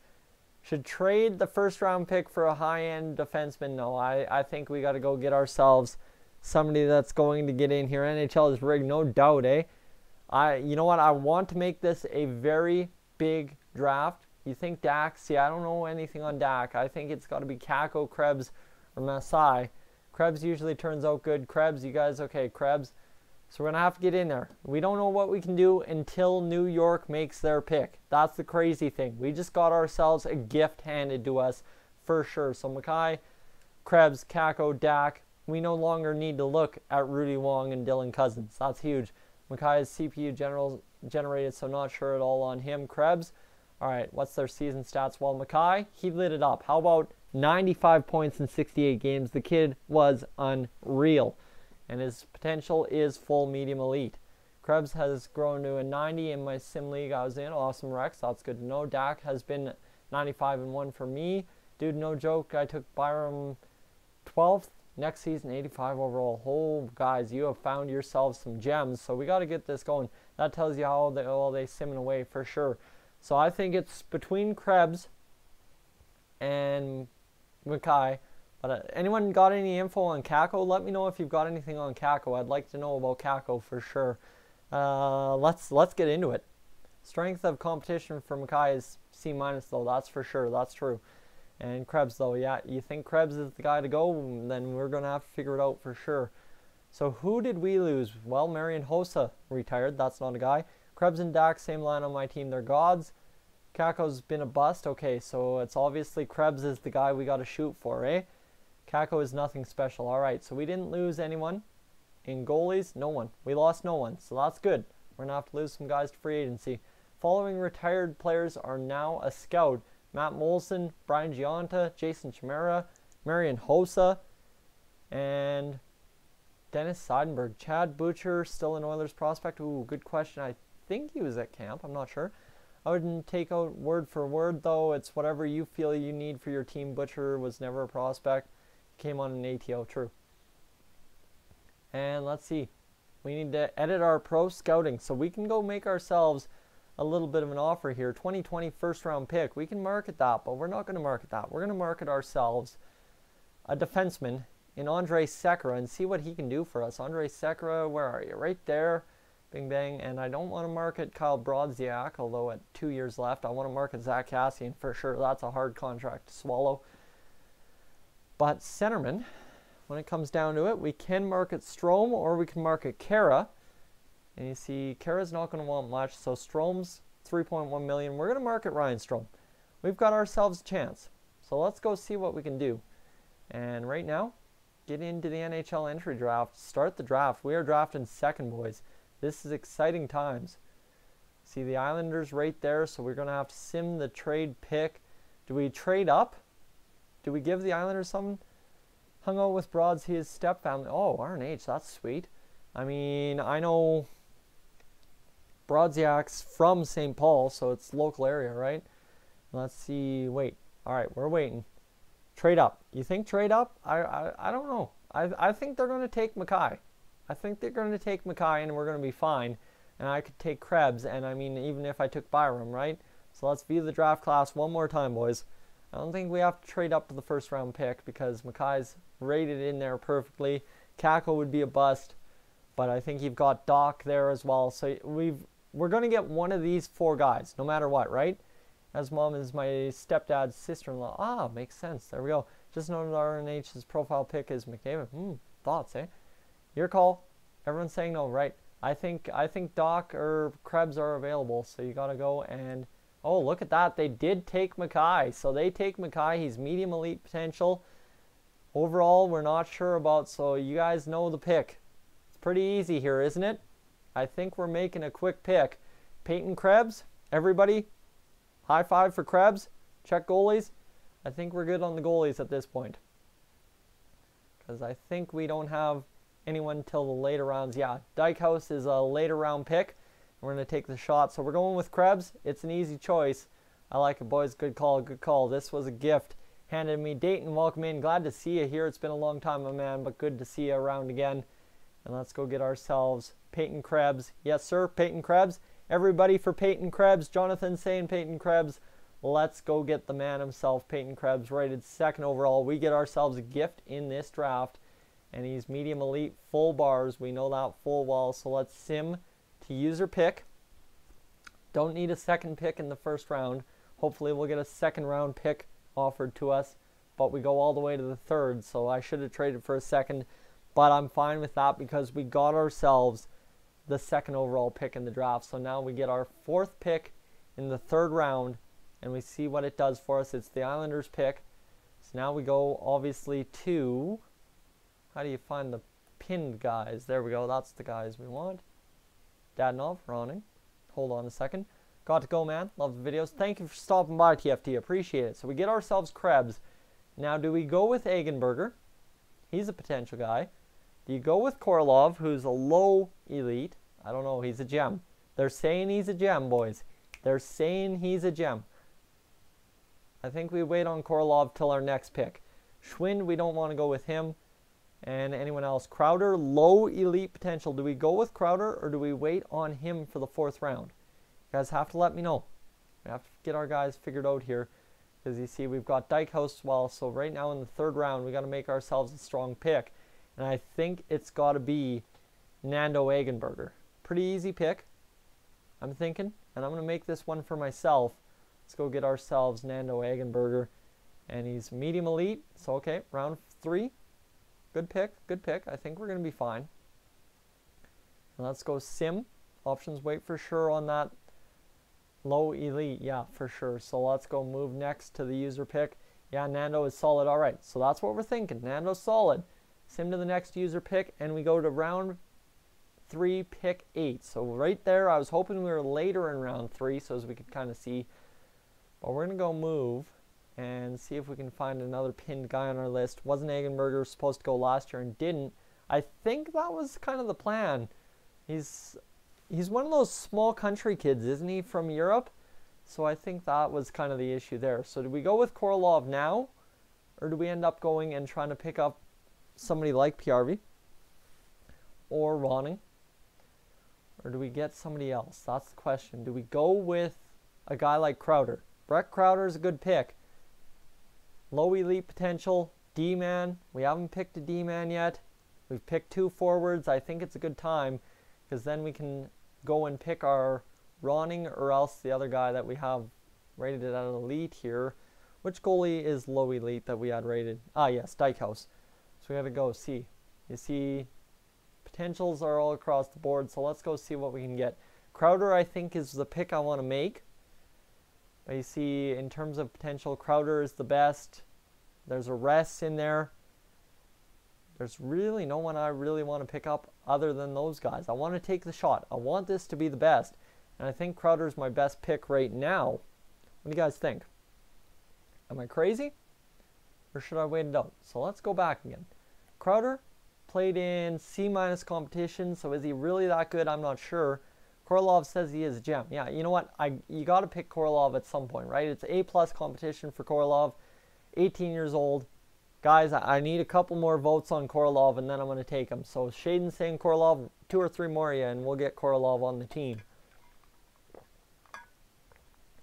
A: Should trade the first round pick for a high-end defenseman? No, I think we got to go get ourselves somebody that's going to get in here. NHL is rigged, no doubt, eh? You know what? I want to make this a very big draft. You think Dak? See, I don't know anything on Dak. I think it's got to be Kako, Krebs, or Masai. Krebs usually turns out good. Krebs, you guys okay? Krebs. So we're going to have to get in there. We don't know what we can do until New York makes their pick. That's the crazy thing. We just got ourselves a gift handed to us for sure. So Mackay, Krebs, Kako, Dak. We no longer need to look at Rudy Wong and Dylan Cousins. That's huge. Makai's CPU generated, so not sure at all on him. Krebs, all right, what's their season stats? Well, Mackay, he lit it up. How about 95 points in 68 games? The kid was unreal, and his potential is full medium elite. Krebs has grown to a 90 in my sim league I was in. Awesome Rex, that's good to know. Dak has been 95 and 1 for me. Dude, no joke, I took Byram 12th. Next season, 85 overall. Oh, guys, you have found yourselves some gems, so we got to get this going. That tells you how they simming away for sure. So I think it's between Krebs and Mackay. But anyone got any info on Kako? Let me know if you've got anything on Kako. I'd like to know about Kako for sure. Let's get into it. Strength of competition for Mackay is C- though. That's for sure. That's true. And Krebs, though, yeah, you think Krebs is the guy to go, then we're going to have to figure it out for sure. So who did we lose? Well, Marian Hossa retired. That's not a guy. Krebs and Dak, same line on my team. They're gods. Kako's been a bust. Okay, so it's obviously Krebs is the guy we got to shoot for, eh? Kako is nothing special. All right, so we didn't lose anyone. In goalies, no one. We lost no one, so that's good. We're going to have to lose some guys to free agency. Following retired players are now a scout. Matt Molson, Brian Giunta, Jason Chimera, Marian Hossa, and Dennis Seidenberg. Chad Butcher, still an Oilers prospect. Ooh, good question. I think he was at camp. I'm not sure. I wouldn't take out word for word, though. It's whatever you feel you need for your team. Butcher was never a prospect. Came on an ATO, true. And let's see. We need to edit our pro scouting so we can go make ourselves a little bit of an offer here. 2020 first round pick. We can market that, but we're not going to market that. We're going to market ourselves a defenseman in Andre Sekera and see what he can do for us. Andre Sekera, where are you? Right there. Bing bang. And I don't want to market Kyle Brodziak, although at 2 years left, I want to market Zach Kassian for sure. That's a hard contract to swallow. But centerman, when it comes down to it, we can market Strome or we can market Kara. And you see, Kara's not going to want much, so Strome's 3.1 million. We're going to market Ryan Strome. We've got ourselves a chance. So let's go see what we can do. And right now, get into the NHL entry draft. Start the draft. We are drafting second, boys. This is exciting times. See the Islanders right there, so we're going to have to sim the trade pick. Do we trade up? Do we give the Islanders something? Hung out with Broads, his stepfamily. Oh, RNH, that's sweet. I mean, I know Brodziak's from St. Paul, so it's local area, right? Let's see. Wait. All right, we're waiting. Trade up. You think trade up? I don't know. I think they're going to take Mackay. I think they're going to take Mackay, and we're going to be fine. And I could take Krebs, and I mean, even if I took Byram, right? So let's view the draft class one more time, boys. I don't think we have to trade up to the first round pick because Mackay's rated in there perfectly. Kako would be a bust, but I think you've got Doc there as well. So we're going to get one of these four guys, no matter what, right? As mom is my stepdad's sister-in-law. Ah, makes sense. There we go. Just noted RNH's profile pick is McDavid. Thoughts, eh? Your call. Everyone's saying no, right? I think Doc or Krebs are available, so you got to go and... Oh, look at that. They did take Mackay. So they take Mackay. He's medium elite potential. Overall, we're not sure about, so you guys know the pick. It's pretty easy here, isn't it? I think we're making a quick pick. Peyton Krebs, everybody, high five for Krebs. Check goalies. I think we're good on the goalies at this point. Because I think we don't have anyone till the later rounds. Yeah, Dykhouse is a later round pick. We're going to take the shot. So we're going with Krebs. It's an easy choice. I like it, boys. Good call. Good call. This was a gift handed me. Dayton, welcome in. Glad to see you here. It's been a long time, my man, but good to see you around again. And let's go get ourselves Peyton Krebs. Yes, sir, Peyton Krebs. Everybody for Peyton Krebs. Jonathan saying Peyton Krebs. Let's go get the man himself, Peyton Krebs, rated second overall. We get ourselves a gift in this draft. And he's medium elite, full bars. We know that full well. So let's sim to user pick. Don't need a second pick in the first round. Hopefully we'll get a second round pick offered to us. But we go all the way to the third. So I should have traded for a second. But I'm fine with that because we got ourselves the second overall pick in the draft. So now we get our fourth pick in the third round. And we see what it does for us. It's the Islanders pick. So now we go obviously to, how do you find the pinned guys? There we go, that's the guys we want. Dadonov, Ronning. Hold on a second. Got to go, man. Love the videos. Thank you for stopping by, TFT. Appreciate it. So we get ourselves Krebs. Now, do we go with Egenberger? He's a potential guy. Do you go with Korolov, who's a low elite? I don't know. He's a gem. They're saying he's a gem, boys. They're saying he's a gem. I think we wait on Korolov till our next pick. Schwind, we don't want to go with him. And anyone else? Crowder, low elite potential. Do we go with Crowder or do we wait on him for the 4th round? You guys have to let me know. We have to get our guys figured out here. Because you see, we've got Dykhouse as well. So right now in the 3rd round, we got to make ourselves a strong pick. And I think it's got to be Nando Egenberger. Pretty easy pick, I'm thinking. And I'm going to make this one for myself. Let's go get ourselves Nando Egenberger. And he's medium elite. So, okay, round 3. Good pick, good pick. I think we're going to be fine. And let's go Sim. Options wait for sure on that low elite. Yeah, for sure. So let's go move next to the user pick. Yeah, Nando is solid. All right, so that's what we're thinking. Nando's solid. Sim to the next user pick, and we go to round 3, pick 8. So right there, I was hoping we were later in round 3 so as we could kind of see. But we're going to go move and see if we can find another pinned guy on our list. Wasn't Egenberger supposed to go last year and didn't? I think that was kind of the plan. He's one of those small country kids, isn't he, from Europe? So I think that was kind of the issue there. So do we go with Korolov now? Or do we end up going and trying to pick up somebody like PRV? Or Ronning? Or do we get somebody else? That's the question. Do we go with a guy like Crowder? Brett Crowder is a good pick. Low elite potential, D-man. We haven't picked a D-man yet. We've picked 2 forwards. I think it's a good time because then we can go and pick our Ronning or else the other guy that we have rated at elite here. Which goalie is low elite that we had rated? Ah, yes, Dykhouse. So we got to go see. You see, potentials are all across the board, so let's go see what we can get. Crowder, I think, is the pick I want to make. But you see, in terms of potential, Crowder is the best. There's a rest in there. There's really no one I really want to pick up other than those guys. I want to take the shot. I want this to be the best. And I think Crowder's my best pick right now. What do you guys think? Am I crazy? Or should I wait it out? So let's go back again. Crowder played in C- competition. So is he really that good? I'm not sure. Korolov says he is a gem. Yeah, you know what? You got to pick Korolov at some point, right? It's A+ competition for Korolov. 18 years old. Guys, I need a couple more votes on Korolov, and then I'm going to take him. So Shaden's saying Korolov, 2 or 3 more, yeah, and we'll get Korolov on the team.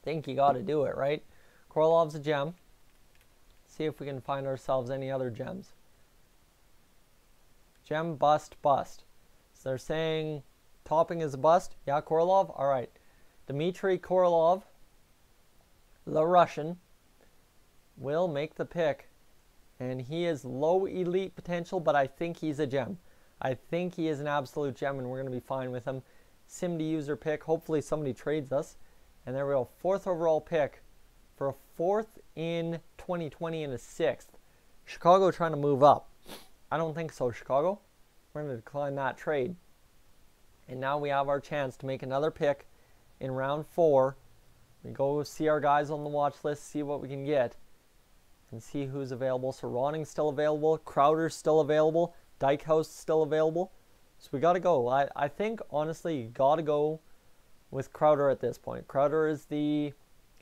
A: Think you got to do it, right? Korolov's a gem. See if we can find ourselves any other gems. Gem, bust, bust. So they're saying Topping is a bust. Yeah, Korolov. All right. Dmitry Korolov, the Russian, will make the pick. And he is low elite potential, but I think he's a gem. I think he is an absolute gem, and we're going to be fine with him. Sim to user pick. Hopefully somebody trades us. And there we go. 4th overall pick for a 4th in 2020 and a 6th. Chicago trying to move up. I don't think so, Chicago. We're going to decline that trade. And now we have our chance to make another pick in round 4. We go see our guys on the watch list, see what we can get, and see who's available. So Ronning's still available. Crowder's still available. Dykhouse still available. So we got to go. I think, honestly, you got to go with Crowder at this point. Crowder is the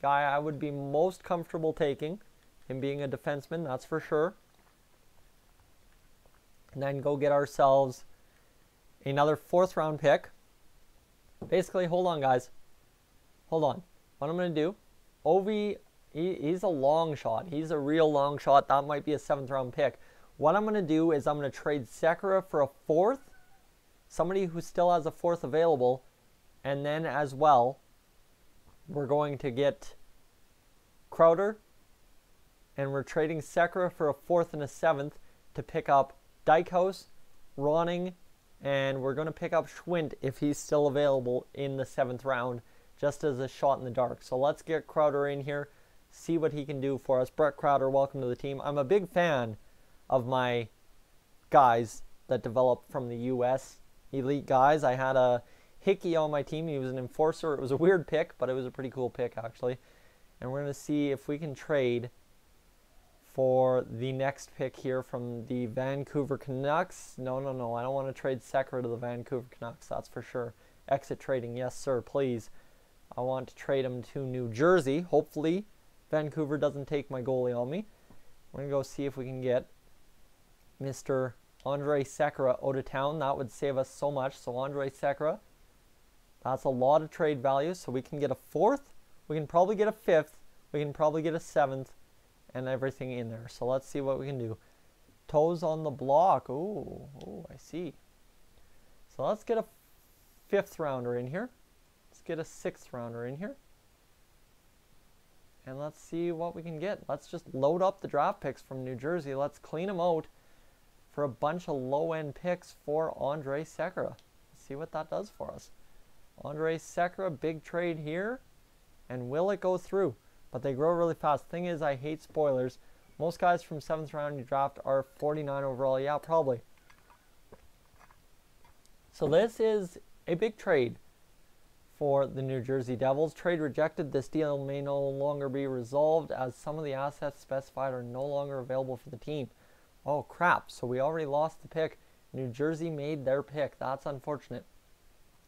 A: guy I would be most comfortable taking, him being a defenseman, that's for sure. And then go get ourselves another 4th round pick. Basically, hold on, guys. Hold on. What I'm going to do, Ovi, he's a long shot. He's a real long shot. That might be a 7th round pick. What I'm going to do is I'm going to trade Sekera for a 4th. Somebody who still has a 4th available. And then as well, we're going to get Crowder. And we're trading Sekera for a 4th and a 7th to pick up Dykhouse, Ronning, and we're going to pick up Schwind if he's still available in the 7th round, just as a shot in the dark. So let's get Crowder in here, see what he can do for us. Brett Crowder, welcome to the team. I'm a big fan of my guys that developed from the U.S. elite guys. I had a Hickey on my team. He was an enforcer. It was a weird pick, but it was a pretty cool pick, actually. And we're going to see if we can trade for the next pick here from the Vancouver Canucks. No. I don't want to trade Sekera to the Vancouver Canucks, that's for sure. Exit trading, yes, sir, please. I want to trade him to New Jersey. Hopefully, Vancouver doesn't take my goalie on me. We're going to go see if we can get Mr. Andre Sekera out of town. That would save us so much. So Andre Sekera, that's a lot of trade value. So we can get a 4th. We can probably get a 5th. We can probably get a 7th. And everything in there. So let's see what we can do. Toes on the block. Ooh, I see. So let's get a 5th rounder in here. Let's get a 6th rounder in here. And let's see what we can get. Let's just load up the draft picks from New Jersey. Let's clean them out for a bunch of low-end picks for Andre Sekera. Let's see what that does for us. Andre Sekera, big trade here. And will it go through? But they grow really fast. Thing is, I hate spoilers. Most guys from 7th round you draft are 49 overall. Yeah, probably. So this is a big trade for the New Jersey Devils. Trade rejected. This deal may no longer be resolved as some of the assets specified are no longer available for the team. Oh, crap. So we already lost the pick. New Jersey made their pick. That's unfortunate.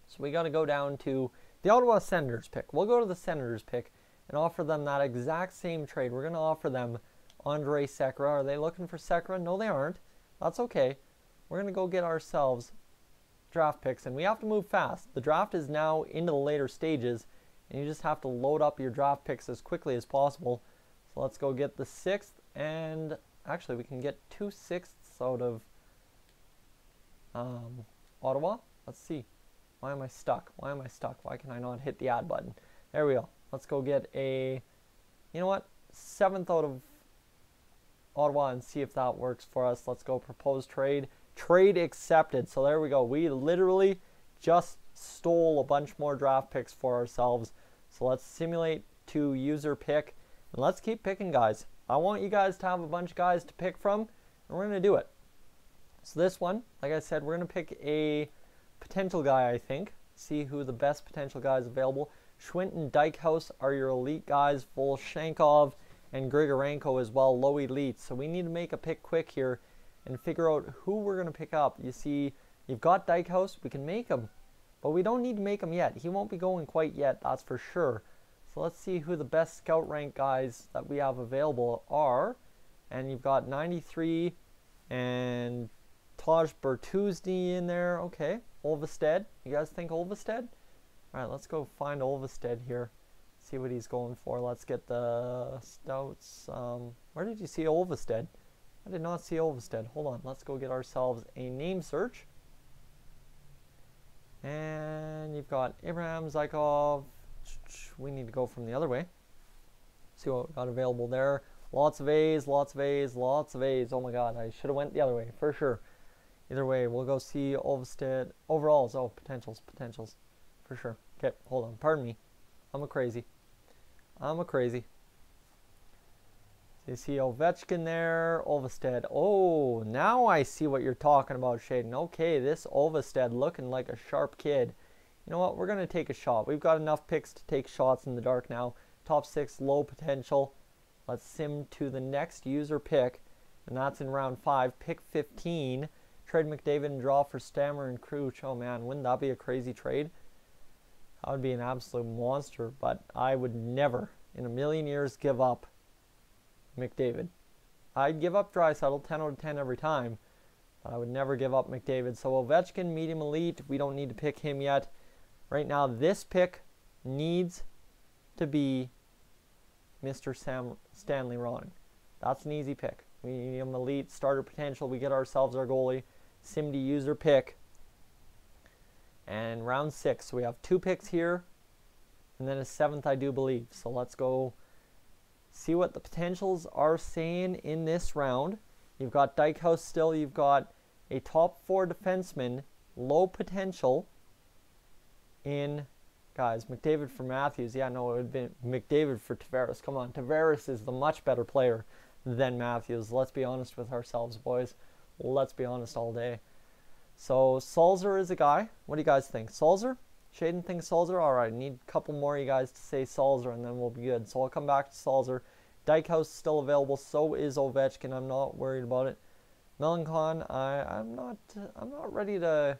A: So we got to go down to the Ottawa Senators pick. We'll go to the Senators pick and offer them that exact same trade. We're going to offer them Andre Sekera. Are they looking for Sekera? No, they aren't. That's okay. We're going to go get ourselves draft picks, and we have to move fast. The draft is now into the later stages, and you just have to load up your draft picks as quickly as possible. So let's go get the 6th, and actually we can get 2 6ths out of Ottawa. Let's see. Why am I stuck? Why am I stuck? Why can I not hit the add button? There we go. Let's go get a, you know what, 7th out of Ottawa and see if that works for us. Let's go propose trade. Trade accepted. So there we go. We literally just stole a bunch more draft picks for ourselves. So let's simulate to user pick. And let's keep picking, guys. I want you guys to have a bunch of guys to pick from, and we're going to do it. So this one, like I said, we're going to pick a potential guy, I think. See who the best potential guy is available. Schwint and Dykhouse are your elite guys. Volshankov and Grigorenko as well, low elite. So we need to make a pick quick here and figure out who we're going to pick up. You see, you've got Dykhouse. We can make him, but we don't need to make him yet. He won't be going quite yet, that's for sure. So let's see who the best scout rank guys that we have available are. And you've got 93 and Taj Bertuzzi in there. Okay, Olvested. You guys think Olvested? All right, let's go find Olvested here. See what he's going for. Let's get the stouts. Where did you see Olvested? I did not see Olvested. Hold on. Let's go get ourselves a name search. And you've got Abraham Zykov. We need to go from the other way. See what we got available there. Lots of A's, lots of A's, lots of A's. Oh my God, I should have went the other way for sure. Either way, we'll go see Olvested. Overalls. Oh, potentials. For sure. Okay, hold on. Pardon me. I'm a crazy. So you see Ovechkin there, Olvested. Oh, now I see what you're talking about, Shaden. Okay, this Olvested looking like a sharp kid. You know what? We're going to take a shot. We've got enough picks to take shots in the dark now. Top 6, low potential. Let's sim to the next user pick, and that's in round 5. Pick 15. Trade McDavid and draw for Stammer and Crouch. Oh, man, wouldn't that be a crazy trade? That would be an absolute monster, but I would never in a million years give up McDavid. I'd give up Draisaitl 10 out of 10 every time, but I would never give up McDavid. So Ovechkin, medium elite, we don't need to pick him yet. Right now, this pick needs to be Mr. Stanley Ronning. That's an easy pick. We need him elite, starter potential. We get ourselves our goalie. Sim to user pick. And round 6. So we have 2 picks here, and then a 7th, I do believe. So let's go see what the potentials are saying in this round. You've got Dykhouse still. You've got a top 4 defenseman, low potential, in guys. McDavid for Matthews. Yeah, no, it would have been McDavid for Tavares. Come on, Tavares is the much better player than Matthews. Let's be honest with ourselves, boys. Let's be honest all day. So, Sulzer is a guy. What do you guys think? Sulzer? Shaden thinks Sulzer? Alright, need a couple more of you guys to say Sulzer, and then we'll be good. So, I'll come back to Sulzer. Dykhouse is still available. So is Ovechkin. I'm not worried about it. Melancon, I'm not ready to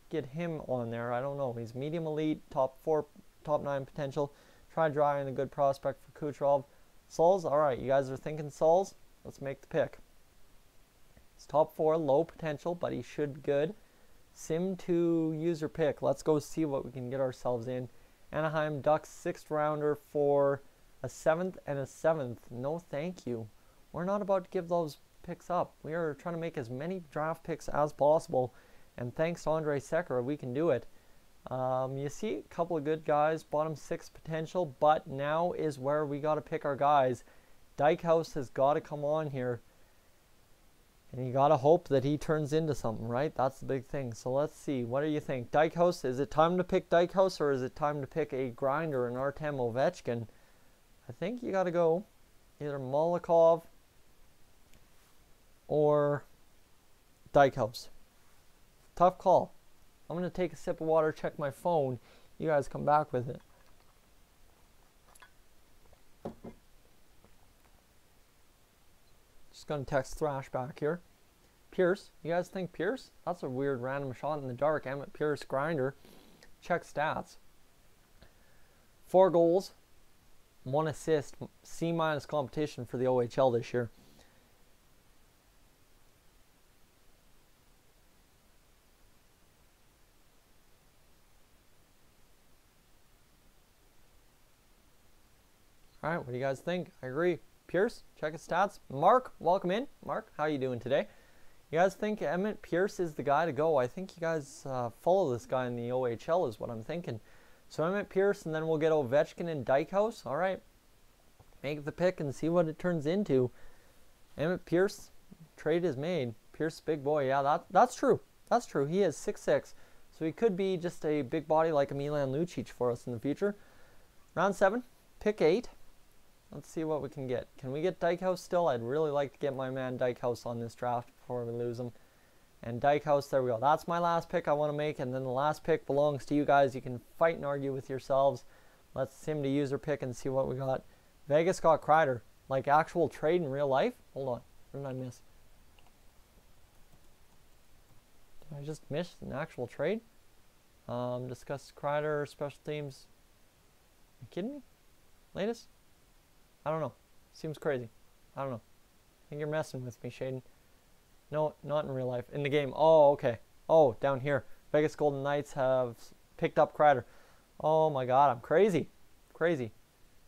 A: get him on there. I don't know. He's medium elite, top 4, top 9 potential. Try drying a good prospect for Kucherov. Souls, alright, you guys are thinking Souls? Let's make the pick. It's top 4, low potential, but he should be good. Sim to user pick. Let's go see what we can get ourselves in. Anaheim Ducks 6th rounder for a 7th and a 7th. No thank you. We're not about to give those picks up. We are trying to make as many draft picks as possible. And thanks to Andre Sekera, we can do it. You see a couple of good guys. Bottom 6 potential. But now is where we got to pick our guys. Dykhouse has got to come on here. And you got to hope that he turns into something, right? That's the big thing. So let's see. What do you think? Dykhouse, is it time to pick Dykhouse or is it time to pick a grinder, an Artem Ovechkin? I think you got to go either Molokov or Dykhouse. Tough call. I'm going to take a sip of water, check my phone. You guys come back with it. Just going to text Thrash back here. Pierce. You guys think Pierce? That's a weird random shot in the dark. Emmett Pierce grinder. Check stats. 4 goals. 1 assist. C- competition for the OHL this year. Alright, what do you guys think? I agree. Pierce, check his stats. Mark, welcome in. Mark, how you doing today? You guys think Emmett Pierce is the guy to go? I think you guys follow this guy in the OHL is what I'm thinking. So Emmett Pierce, and then we'll get Ovechkin and Dykhouse. Alright, make the pick and see what it turns into. Emmett Pierce, trade is made. Pierce, big boy. Yeah, that's true. That's true. He is 6'6", so he could be just a big body like a Milan Lucic for us in the future. Round 7, pick 8. Let's see what we can get. Can we get Dykhouse still? I'd really like to get my man Dykhouse on this draft before we lose him. And Dykhouse, there we go. That's my last pick I want to make. And then the last pick belongs to you guys. You can fight and argue with yourselves. Let's sim to user pick and see what we got. Vegas got Kreider. Like actual trade in real life? Hold on. What did I miss? Did I just miss an actual trade? Discuss Kreider, special teams. Are you kidding me? Latest? I don't know. Seems crazy. I don't know. I think you're messing with me, Shaden. No, not in real life. In the game. Oh, okay. Oh, down here. Vegas Golden Knights have picked up Kreider. Oh my god, I'm crazy. Crazy.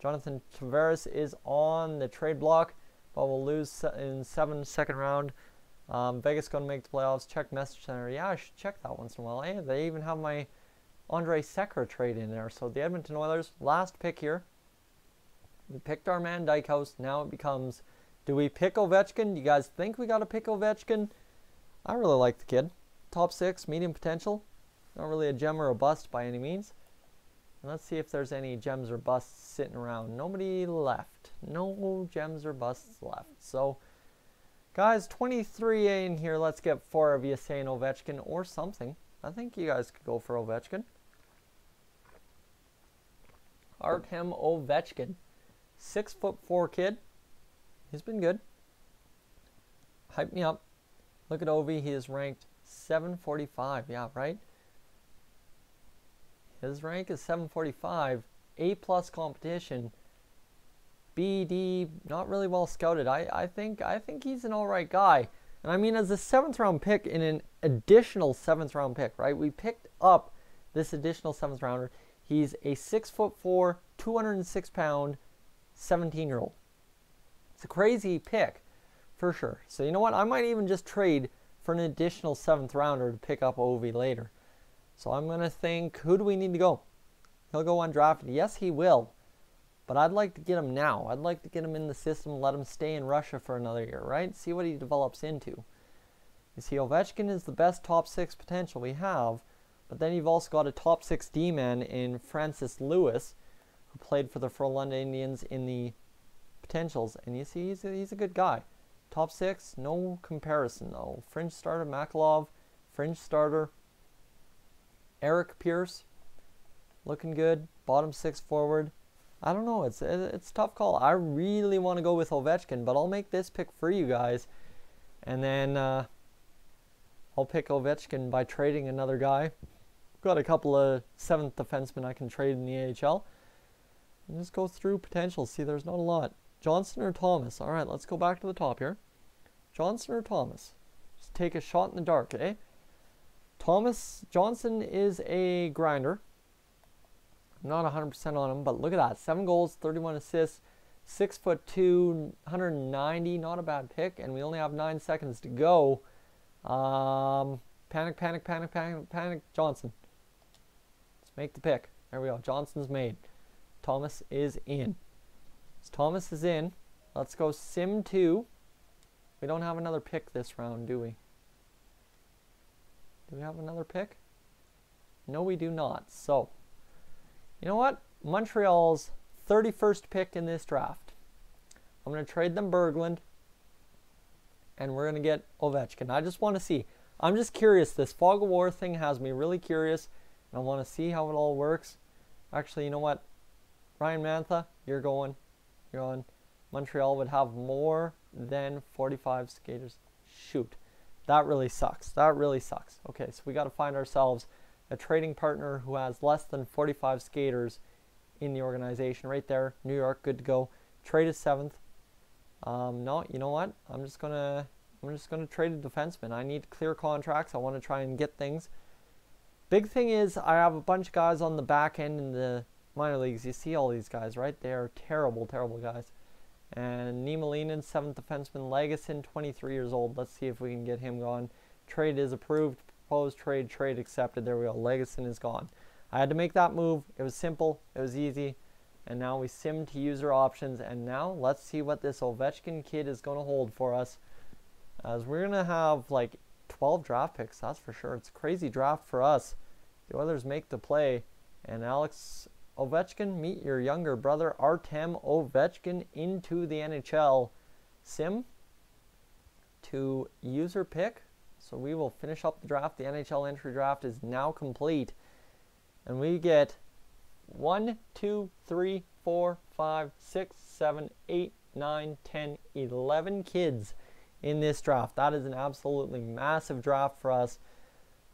A: Jonathan Tavares is on the trade block, but we'll lose in 7th round. Vegas going to make the playoffs. Check message center. Yeah, I should check that once in a while. Hey, they even have my Andre Sekera trade in there. So the Edmonton Oilers, last pick here. We picked our man Dykhouse. Now it becomes, do we pick Ovechkin? Do you guys think we got to pick Ovechkin? I really like the kid. Top 6, medium potential. Not really a gem or a bust by any means. And let's see if there's any gems or busts sitting around. Nobody left. No gems or busts left. So, guys, 23 in here. Let's get 4 of you saying Ovechkin or something. I think you guys could go for Ovechkin. Artem Ovechkin. 6'4" kid. He's been good. Hype me up. Look at Ovi. He is ranked 745. Yeah, right? His rank is 745. A+ competition. BD, not really well scouted. I think he's an alright guy. And I mean, as a 7th round pick in an additional 7th round pick, right? We picked up this additional 7th rounder. He's a 6'4", 206 pound, 17-year-old. It's a crazy pick, for sure. So you know what? I might even just trade for an additional 7th rounder to pick up Ovi later. So I'm going to think, who do we need to go? He'll go undrafted. Yes, he will. But I'd like to get him now. I'd like to get him in the system, let him stay in Russia for another year, right? See what he develops into. You see, Ovechkin is the best top 6 potential we have. But then you've also got a top 6 D-man in Francis Lewis, who played for the Frölunda Indians in the potentials. And you see, he's a good guy. Top 6, no comparison though. Fringe starter, Makalov, fringe starter. Eric Pierce, looking good. Bottom 6 forward. I don't know, it's a tough call. I really want to go with Ovechkin, but I'll make this pick for you guys. And then I'll pick Ovechkin by trading another guy. Got a couple of 7th defensemen I can trade in the AHL. And just go through potential. See, there's not a lot. Johnson or Thomas? All right, let's go back to the top here. Johnson or Thomas? Just take a shot in the dark, eh? Johnson is a grinder. I'm not 100% on him, but look at that. 7 goals, 31 assists, 6'2", 190. Not a bad pick, and we only have 9 seconds to go. Panic, Johnson. Let's make the pick. There we go. Johnson's made. Thomas is in. So Thomas is in. Let's go Sim 2. We don't have another pick this round, do we? Do we have another pick? No, we do not. So, you know what? Montreal's 31st pick in this draft. I'm going to trade them Berglund. And we're going to get Ovechkin. I just want to see. I'm just curious. This fog of war thing has me really curious. And I want to see how it all works. Actually, you know what? Ryan Mantha, you're going. You're on. Montreal would have more than 45 skaters. Shoot. That really sucks. That really sucks. Okay, so we got to find ourselves a trading partner who has less than 45 skaters in the organization. Right there. New York, good to go. Trade is 7th. No, you know what? I'm just gonna trade a defenseman. I need clear contracts. I want to try and get things. Big thing is I have a bunch of guys on the back end in the minor leagues. You see all these guys, right? They are terrible, terrible guys. And Niemelainen, 7th defenseman. Legason, 23 years old. Let's see if we can get him gone. Trade is approved. Proposed trade. Trade accepted. There we go. Legason is gone. I had to make that move. It was simple. It was easy. And now we sim to user options. And now let's see what this Ovechkin kid is going to hold for us. As we're going to have like 12 draft picks. That's for sure. It's a crazy draft for us. The Oilers make the play. And Alex Ovechkin, meet your younger brother Artem Ovechkin into the NHL. Sim to user pick. So we will finish up the draft. The NHL entry draft is now complete. And we get 1, 2, 3, 4, 5, 6, 7, 8, 9, 10, 11 kids in this draft. That is an absolutely massive draft for us.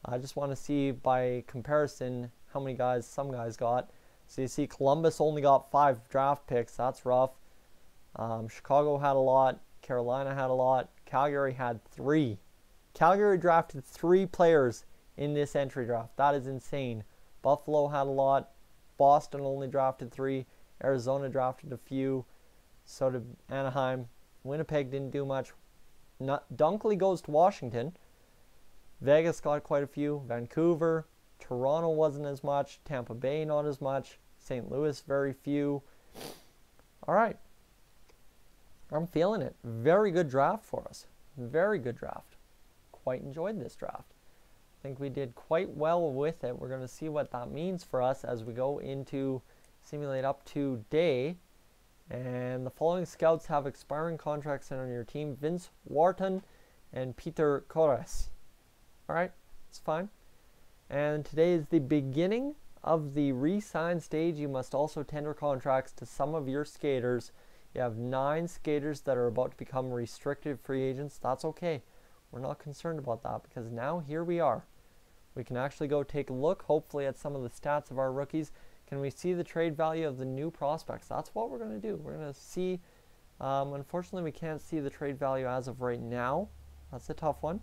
A: I just want to see by comparison how many guys some guys got. So you see Columbus only got 5 draft picks. That's rough. Chicago had a lot. Carolina had a lot. Calgary had 3. Calgary drafted 3 players in this entry draft. That is insane. Buffalo had a lot. Boston only drafted 3. Arizona drafted a few. So did Anaheim. Winnipeg didn't do much. Dunkley goes to Washington. Vegas got quite a few. Vancouver. Toronto wasn't as much. Tampa Bay not as much. St. Louis very few. All right. I'm feeling it. Very good draft for us. Very good draft. Quite enjoyed this draft. I think we did quite well with it. We're going to see what that means for us as we go into Simulate Up to Day. And the following scouts have expiring contracts on your team. Vince Wharton and Peter Kores. All right. It's fine. And today is the beginning of the re-sign stage. You must also tender contracts to some of your skaters. You have 9 skaters that are about to become restricted free agents. That's okay. We're not concerned about that because now here we are. We can actually go take a look, hopefully, at some of the stats of our rookies. Can we see the trade value of the new prospects? That's what we're going to do. We're going to see. Unfortunately, we can't see the trade value as of right now. That's a tough one.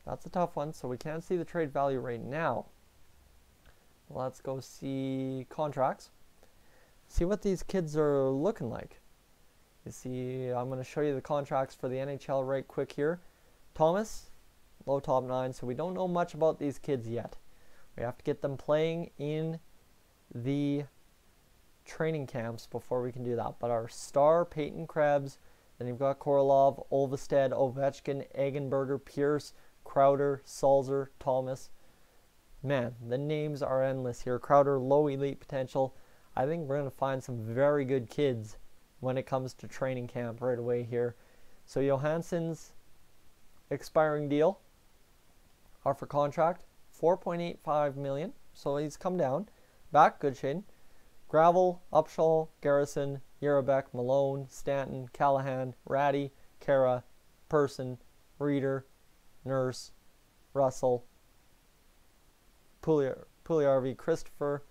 A: That's a tough one, so we can't see the trade value right now. Let's go see contracts. See what these kids are looking like. You see, I'm going to show you the contracts for the NHL right quick here. Thomas, low top 9, so we don't know much about these kids yet. We have to get them playing in the training camps before we can do that. But our star, Peyton Krebs, then you've got Korolov, Olvested, Ovechkin, Eggenberger, Pierce, Crowder, Salzer, Thomas. man, the names are endless here. Crowder, low elite potential. I think we're going to find some very good kids when it comes to training camp right away here. So Johansson's expiring deal, offer contract, $4.85 million. So he's come down. Back, good shade. Gravel, Upshaw, Garrison, Yerabek, Malone, Stanton, Callahan, Ratty, Kara, Person, Reeder, Nurse, Russell, Pugliarvi, Christopher,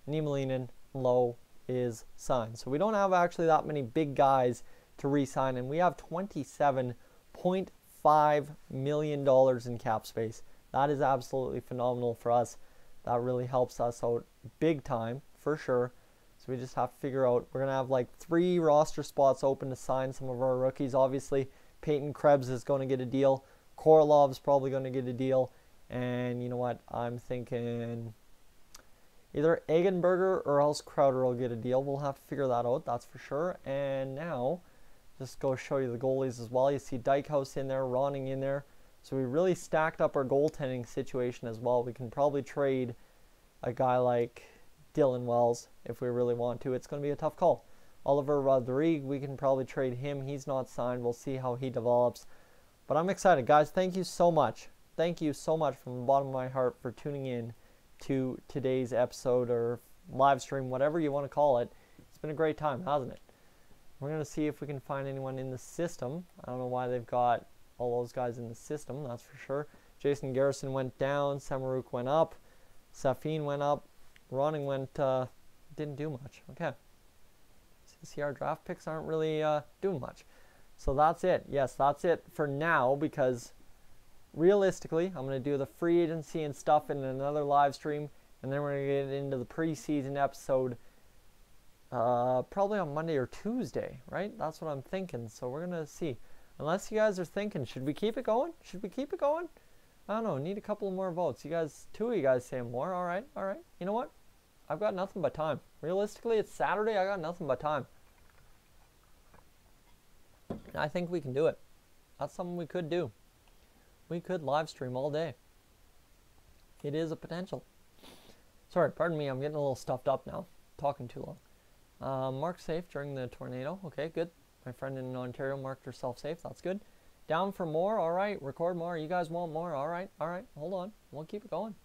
A: Niemelinen, Lowe is signed. So we don't have actually that many big guys to re-sign, and we have $27.5 million in cap space. That is absolutely phenomenal for us. That really helps us out big time, for sure. So we just have to figure out, we're going to have like 3 roster spots open to sign some of our rookies. Obviously, Peyton Krebs is going to get a deal. Korolov's probably going to get a deal. And you know what? I'm thinking either Eggenberger or else Crowder will get a deal. We'll have to figure that out, that's for sure. And now, just go show you the goalies as well. You see Dykhouse in there, Ronning in there. So we really stacked up our goaltending situation as well. We can probably trade a guy like Dylan Wells if we really want to. It's going to be a tough call. Oliver Rodrigue, we can probably trade him. He's not signed. We'll see how he develops. But I'm excited. Guys, thank you so much. Thank you so much from the bottom of my heart for tuning in to today's episode or live stream, whatever you want to call it. It's been a great time, hasn't it? We're going to see if we can find anyone in the system. I don't know why they've got all those guys in the system, that's for sure. Jason Garrison went down. Samaruk went up. Safin went up. Ronning went, didn't do much. Okay. See, our draft picks aren't really doing much. So that's it. Yes, that's it for now, because realistically, I'm going to do the free agency and stuff in another live stream, and then we're going to get into the preseason episode probably on Monday or Tuesday, right? That's what I'm thinking. So we're going to see. Unless you guys are thinking, should we keep it going? Should we keep it going? I don't know. Need a couple more votes. You guys, 2 of you guys say more. All right. All right. You know what? I've got nothing but time. Realistically, it's Saturday. I got nothing but time. And I think we can do it. That's something we could do. We could live stream all day. It is a potential. Sorry, pardon me. I'm getting a little stuffed up now. Talking too long. Mark safe during the tornado. Okay, good. My friend in Ontario marked herself safe. That's good. Down for more. All right. Record more. You guys want more. All right. All right. Hold on. We'll keep it going.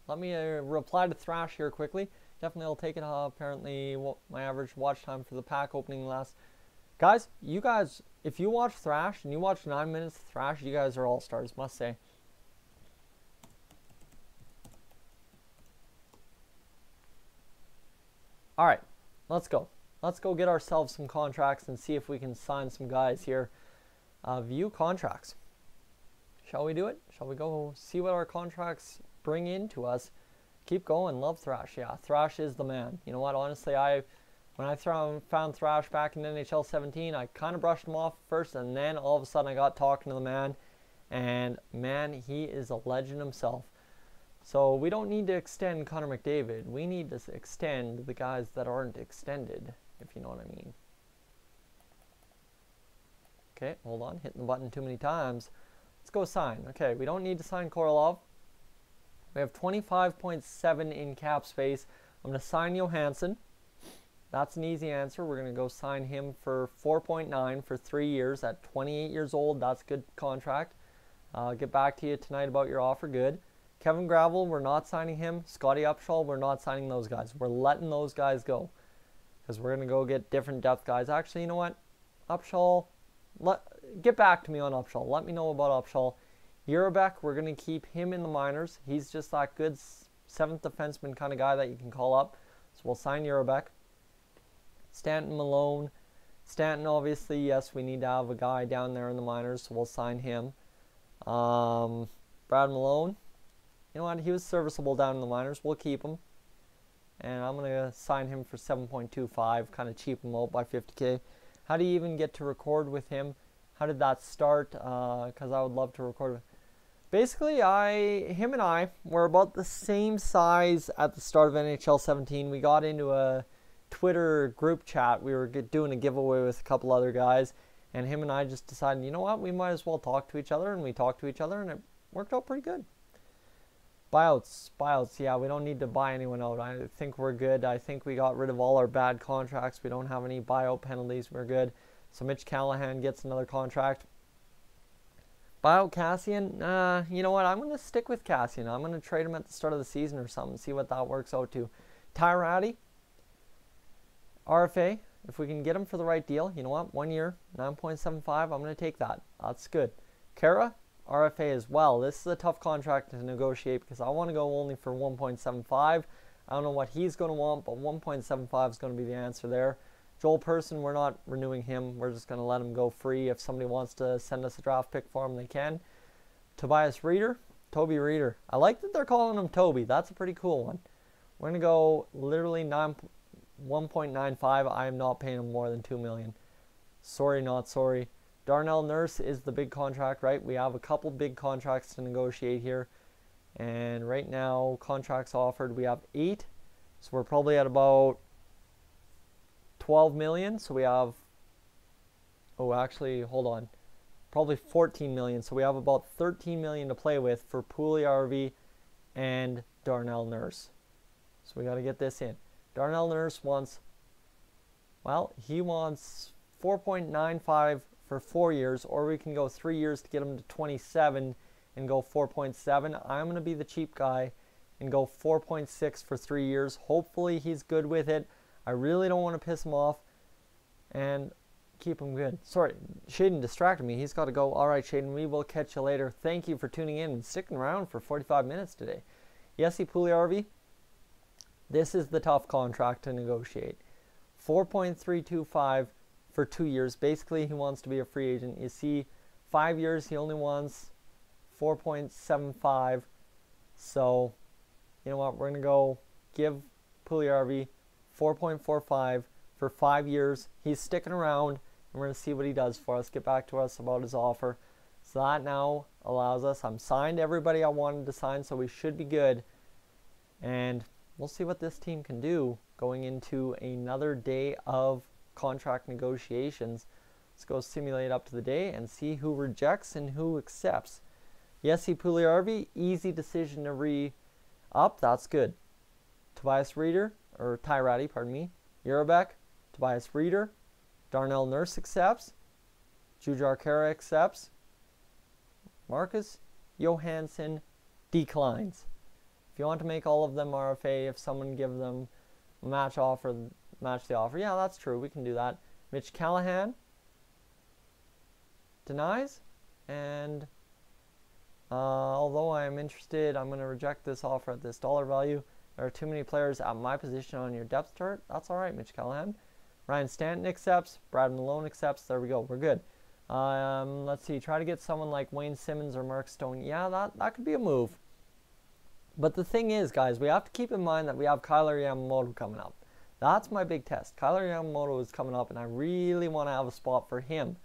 A: Let me reply to Thrash here quickly. Definitely will take it. Apparently, my average watch time for the pack opening last. Guys, you guys, if you watch Thrash and you watch 9 minutes of Thrash, you guys are all stars, must say. All right. Let's go. Let's go get ourselves some contracts and see if we can sign some guys here. View contracts. Shall we do it? Shall we go see what our contracts bring in to us? Keep going. Love Thrash. Yeah, Thrash is the man. You know what? Honestly, when I found Thrash back in NHL 17, I kind of brushed him off first, and then all of a sudden I got talking to the man, and man, he is a legend himself. So we don't need to extend Connor McDavid. We need to extend the guys that aren't extended, if you know what I mean. Okay, hold on. Hitting the button too many times. Let's go sign. Okay, we don't need to sign Korolov. We have 25.7 in cap space. I'm going to sign Johansson. That's an easy answer. We're going to go sign him for 4.9 for 3 years at 28 years old. That's a good contract. I'll get back to you tonight about your offer. Good. Kevin Gravel, we're not signing him. Scotty Upshaw, we're not signing those guys. We're letting those guys go because we're going to go get different depth guys. Actually, you know what? Upshaw, get back to me on Upshaw. Let me know about Upshaw. Yerabek, we're going to keep him in the minors. He's just that good 7th defenseman kind of guy that you can call up. So we'll sign Yerabek. Stanton, Malone. Stanton, obviously, yes, we need to have a guy down there in the minors, so we'll sign him. Brad Malone. You know what? He was serviceable down in the minors. We'll keep him. And I'm going to sign him for 7.25, kind of cheap him out by 50K. How do you even get to record with him? How did that start? Because I would love to record with him. Basically, him and I were about the same size at the start of NHL 17. We got into a Twitter group chat. We were doing a giveaway with a couple other guys. And him and I just decided, you know what? We might as well talk to each other. And we talked to each other, and it worked out pretty good. Buyouts. Yeah, we don't need to buy anyone out. I think we're good. I think we got rid of all our bad contracts. We don't have any buyout penalties. We're good. So Mitch Callahan gets another contract. Buyout Cassian. You know what? I'm going to stick with Cassian. I'm going to trade him at the start of the season or something. See what that works out to. Tyrati. RFA. If we can get him for the right deal, you know what? 1 year, 9.75. I'm going to take that. That's good. Kara. RFA as well. This is a tough contract to negotiate because I want to go only for 1.75. I don't know what he's going to want, but 1.75 is going to be the answer there. Joel Person, we're not renewing him. We're just going to let him go free. If somebody wants to send us a draft pick for him, they can. Tobias Reeder. Toby Reeder. I like that they're calling him Toby. That's a pretty cool one. We're going to go literally 1.95. I am not paying him more than $2 million. Sorry, not sorry. Darnell Nurse is the big contract, right? We have a couple big contracts to negotiate here. And right now, contracts offered, we have 8. So we're probably at about 12 million. So we have, oh, actually, hold on. Probably 14 million. So we have about 13 million to play with for Puljujärvi and Darnell Nurse. So we got to get this in. Darnell Nurse wants, well, he wants 4.95 for 4 years, or we can go 3 years to get him to 27 and go 4.7. I'm going to be the cheap guy and go 4.6 for 3 years. Hopefully he's good with it. I really don't want to piss him off and keep him good. Sorry, Shaden distracted me. He's got to go. All right, Shaden, we will catch you later. Thank you for tuning in and sticking around for 45 minutes today. Jesse Puljujärvi, this is the tough contract to negotiate. 4.325 for 2 years. Basically, he wants to be a free agent. You see, 5 years, he only wants 4.75. So, you know what? We're going to go give Puljujärvi 4.45 for 5 years. He's sticking around, and we're going to see what he does for us. Get back to us about his offer. So that now allows us. I'm signed everybody I wanted to sign, so we should be good. And we'll see what this team can do going into another day of contract negotiations. Let's go simulate up to the day and see who rejects and who accepts. Jesse Puljujärvi, easy decision to re-up. That's good. Tobias Reeder, or Tyrati, pardon me. Urabek, Tobias Reeder. Darnell Nurse accepts. Jujar Kara accepts. Marcus Johansson declines. If you want to make all of them RFA, if someone gives them a match the offer. Yeah, that's true. We can do that. Mitch Callahan denies. And although I am interested, I'm going to reject this offer at this dollar value. There are too many players at my position on your depth chart. That's all right, Mitch Callahan. Ryan Stanton accepts. Brad Malone accepts. There we go. We're good. Let's see. Try to get someone like Wayne Simmons or Mark Stone. Yeah, that could be a move. But the thing is, guys, we have to keep in mind that we have Kyler Yamamoto coming up. That's my big test. Kyler Yamamoto is coming up, and I really want to have a spot for him.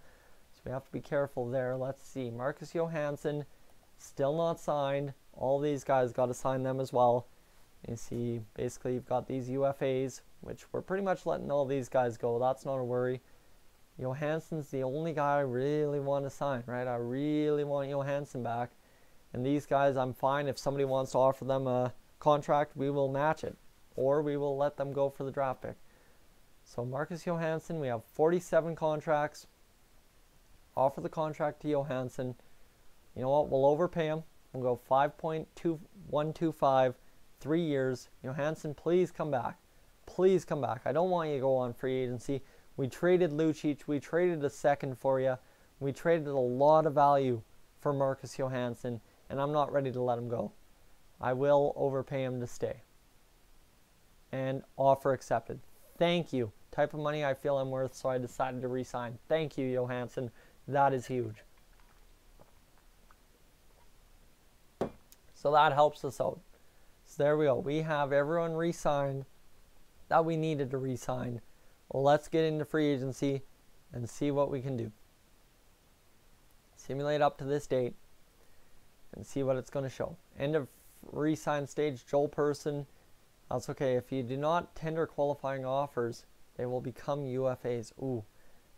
A: So we have to be careful there. Let's see. Marcus Johansson, still not signed. All these guys got to sign them as well. You see, basically, you've got these UFAs, which we're pretty much letting all these guys go. That's not a worry. Johansson's the only guy I really want to sign, right? I really want Johansson back. And these guys, I'm fine. If somebody wants to offer them a contract, we will match it. Or we will let them go for the draft pick. So Marcus Johansson, we have 47 contracts. Offer the contract to Johansson. You know what? We'll overpay him. We'll go 5.125, 3 years. Johansson, please come back. Please come back. I don't want you to go on free agency. We traded Lucic. We traded a second for you. We traded a lot of value for Marcus Johansson, and I'm not ready to let him go. I will overpay him to stay. And offer accepted. Thank you. Type of money I feel I'm worth, so I decided to re-sign. Thank you, Johansson. That is huge. So that helps us out. So there we go. We have everyone re-signed that we needed to re-sign. Well, let's get into free agency and see what we can do. Simulate up to this date and see what it's going to show. End of re-sign stage, Joel Person. That's okay. If you do not tender qualifying offers, they will become UFAs. Ooh,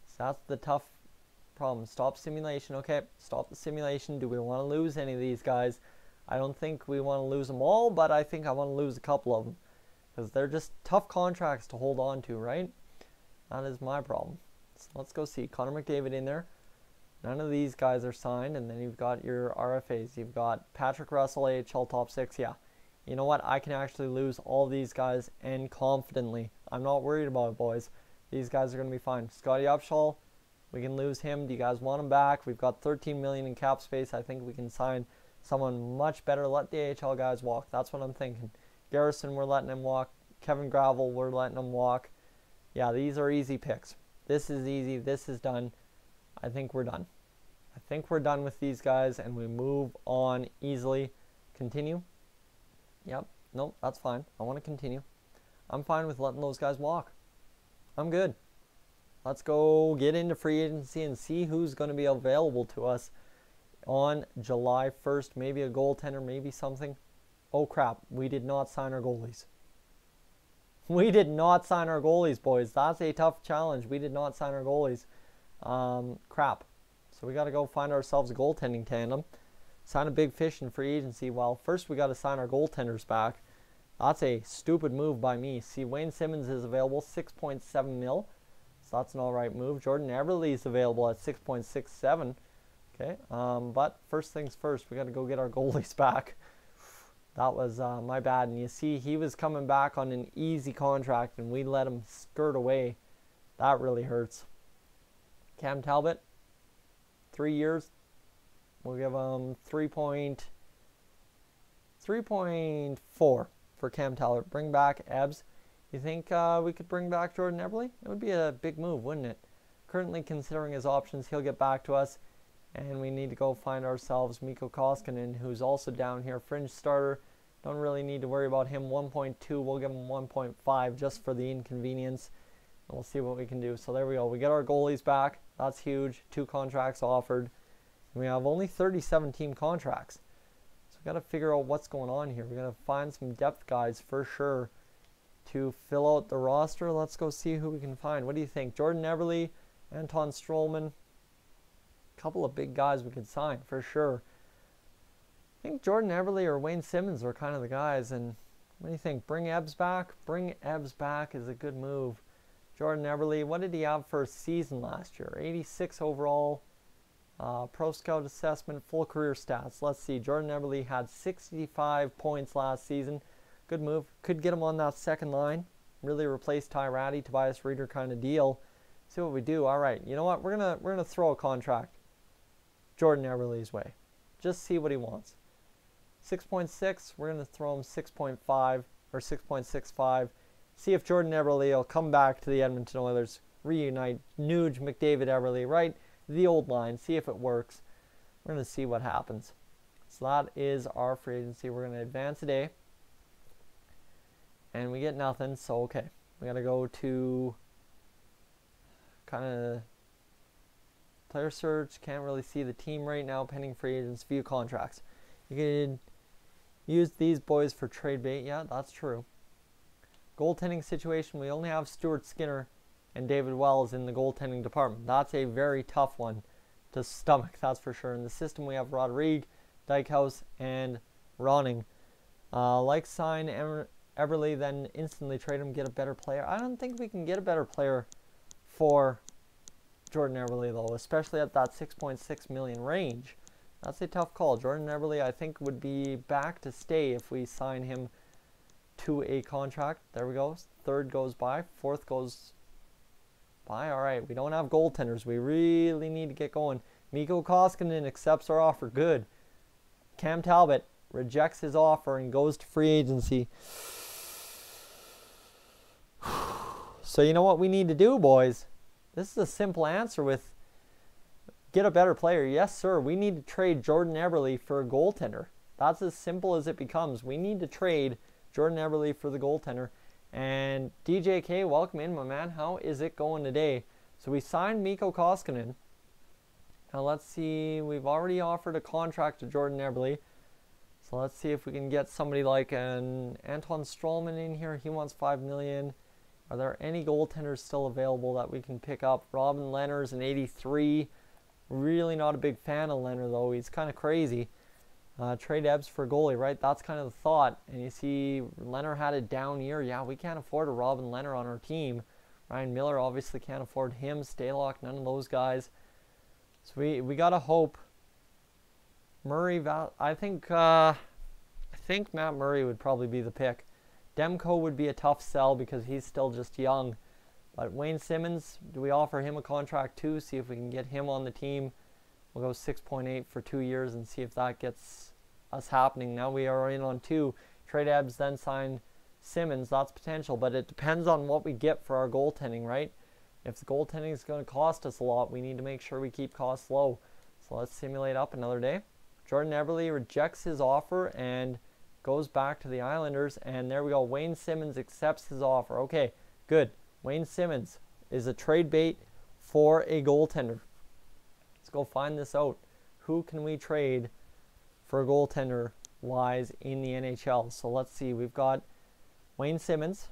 A: so that's the tough problem. Stop simulation. Okay, stop the simulation. Do we want to lose any of these guys? I don't think we want to lose them all, but I think I want to lose a couple of them. Because they're just tough contracts to hold on to, right? That is my problem. So let's go see. Connor McDavid in there. None of these guys are signed. And then you've got your RFAs. You've got Patrick Russell, AHL top 6. Yeah. You know what? I can actually lose all these guys and confidently. I'm not worried about it, boys. These guys are going to be fine. Scotty Upshall, we can lose him. Do you guys want him back? We've got $13 million in cap space. I think we can sign someone much better. Let the AHL guys walk. That's what I'm thinking. Garrison, we're letting him walk. Kevin Gravel, we're letting him walk. Yeah, these are easy picks. This is easy. This is done. I think we're done. I think we're done with these guys, and we move on easily. Continue. Yep. Nope, that's fine. I want to continue. I'm fine with letting those guys walk. I'm good. Let's go get into free agency and see who's going to be available to us on July 1st. Maybe a goaltender, maybe something. Oh, crap. We did not sign our goalies. We did not sign our goalies, boys. That's a tough challenge. We did not sign our goalies. Crap. So we got to go find ourselves a goaltending tandem. Sign a big fish in free agency. Well, first we got to sign our goaltenders back. That's a stupid move by me. See, Wayne Simmons is available, 6.7 mil. So that's an alright move. Jordan Eberle is available at 6.67. Okay, but first things first, we got to go get our goalies back. That was my bad. And you see, he was coming back on an easy contract, and we let him skirt away. That really hurts. Cam Talbot, 3 years. We'll give him 3.4 for Cam Talbot. Bring back Ebbs. You think we could bring back Jordan Eberle? It would be a big move, wouldn't it? Currently considering his options, he'll get back to us. And we need to go find ourselves Mikko Koskinen, who's also down here. Fringe starter. Don't really need to worry about him. 1.2. We'll give him 1.5 just for the inconvenience. And we'll see what we can do. So there we go. We get our goalies back. That's huge. 2 contracts offered. And we have only 37 team contracts. So we got to figure out what's going on here. We're going to find some depth guys for sure to fill out the roster. Let's go see who we can find. What do you think? Jordan Eberle, Anton Strollman. Couple of big guys we could sign for sure. I think Jordan Eberle or Wayne Simmons are kind of the guys. And what do you think? Bring Ebbs back? Bring Ebbs back is a good move. Jordan Eberle, what did he have for a season last year? 86 overall. Pro Scout assessment, full career stats. Let's see. Jordan Eberle had 65 points last season. Good move. Could get him on that second line. Really replace Ty Ratty, Tobias Reeder kind of deal. See what we do. All right. You know what? We're gonna throw a contract Jordan Eberle's way. Just see what he wants. 6.6. We're gonna throw him 6.5 or 6.65. See if Jordan Eberle will come back to the Edmonton Oilers. Reunite Nuge, McDavid, Eberle, right? The old line. See if it works. We're gonna see what happens. So that is our free agency. We're gonna advance today. And we get nothing, so okay. We gotta go to kind of player search. Can't really see the team right now. Pending free agents, view contracts. You could use these boys for trade bait. Yeah, that's true. Goaltending situation. We only have Stuart Skinner and David Wells in the goaltending department. That's a very tough one to stomach, that's for sure. In the system, we have Rodrigue, Dykhouse, and Ronning. Like sign Eberle, then instantly trade him, get a better player. I don't think we can get a better player for Jordan Eberle, though, especially at that 6.6 million range. That's a tough call. Jordan Eberle, I think, would be back to stay if we sign him to a contract. There we go. Third goes by. Fourth goes by. All right, we don't have goaltenders. We really need to get going. Mikko Koskinen accepts our offer. Good. Cam Talbot rejects his offer and goes to free agency. So you know what we need to do, boys? This is a simple answer with get a better player. Yes, sir. We need to trade Jordan Eberle for a goaltender. That's as simple as it becomes. We need to trade Jordan Eberle for the goaltender. And DJK, welcome in, my man. How is it going today? So we signed Mikko Koskinen. Now let's see. We've already offered a contract to Jordan Eberle. So let's see if we can get somebody like an Anton Strollman in here. He wants $5 million. Are there any goaltenders still available that we can pick up? Robin Lehner's an 83. Really not a big fan of Lehner, though. He's kind of crazy. Trade Ebbs for goalie, right? That's kind of the thought. And you see Leonard had a down year. Yeah, we can't afford a Robin Leonard on our team. Ryan Miller obviously can't afford him. Stalock, none of those guys. So we got to hope. Murray, I think Matt Murray would probably be the pick. Demko would be a tough sell because he's still just young. But Wayne Simmons, do we offer him a contract too? See if we can get him on the team. We'll go 6.8 for 2 years and see if that gets us happening. Now we are in on 2. Trade Ebbs, then sign Simmons. That's potential, but it depends on what we get for our goaltending, right? If the goaltending is going to cost us a lot, we need to make sure we keep costs low. So let's simulate up another day. Jordan Eberle rejects his offer and goes back to the Islanders. And there we go. Wayne Simmons accepts his offer. Okay, good. Wayne Simmons is a trade bait for a goaltender. Let's go find this out. Who can we trade for a goaltender wise in the NHL? So let's see. We've got Wayne Simmons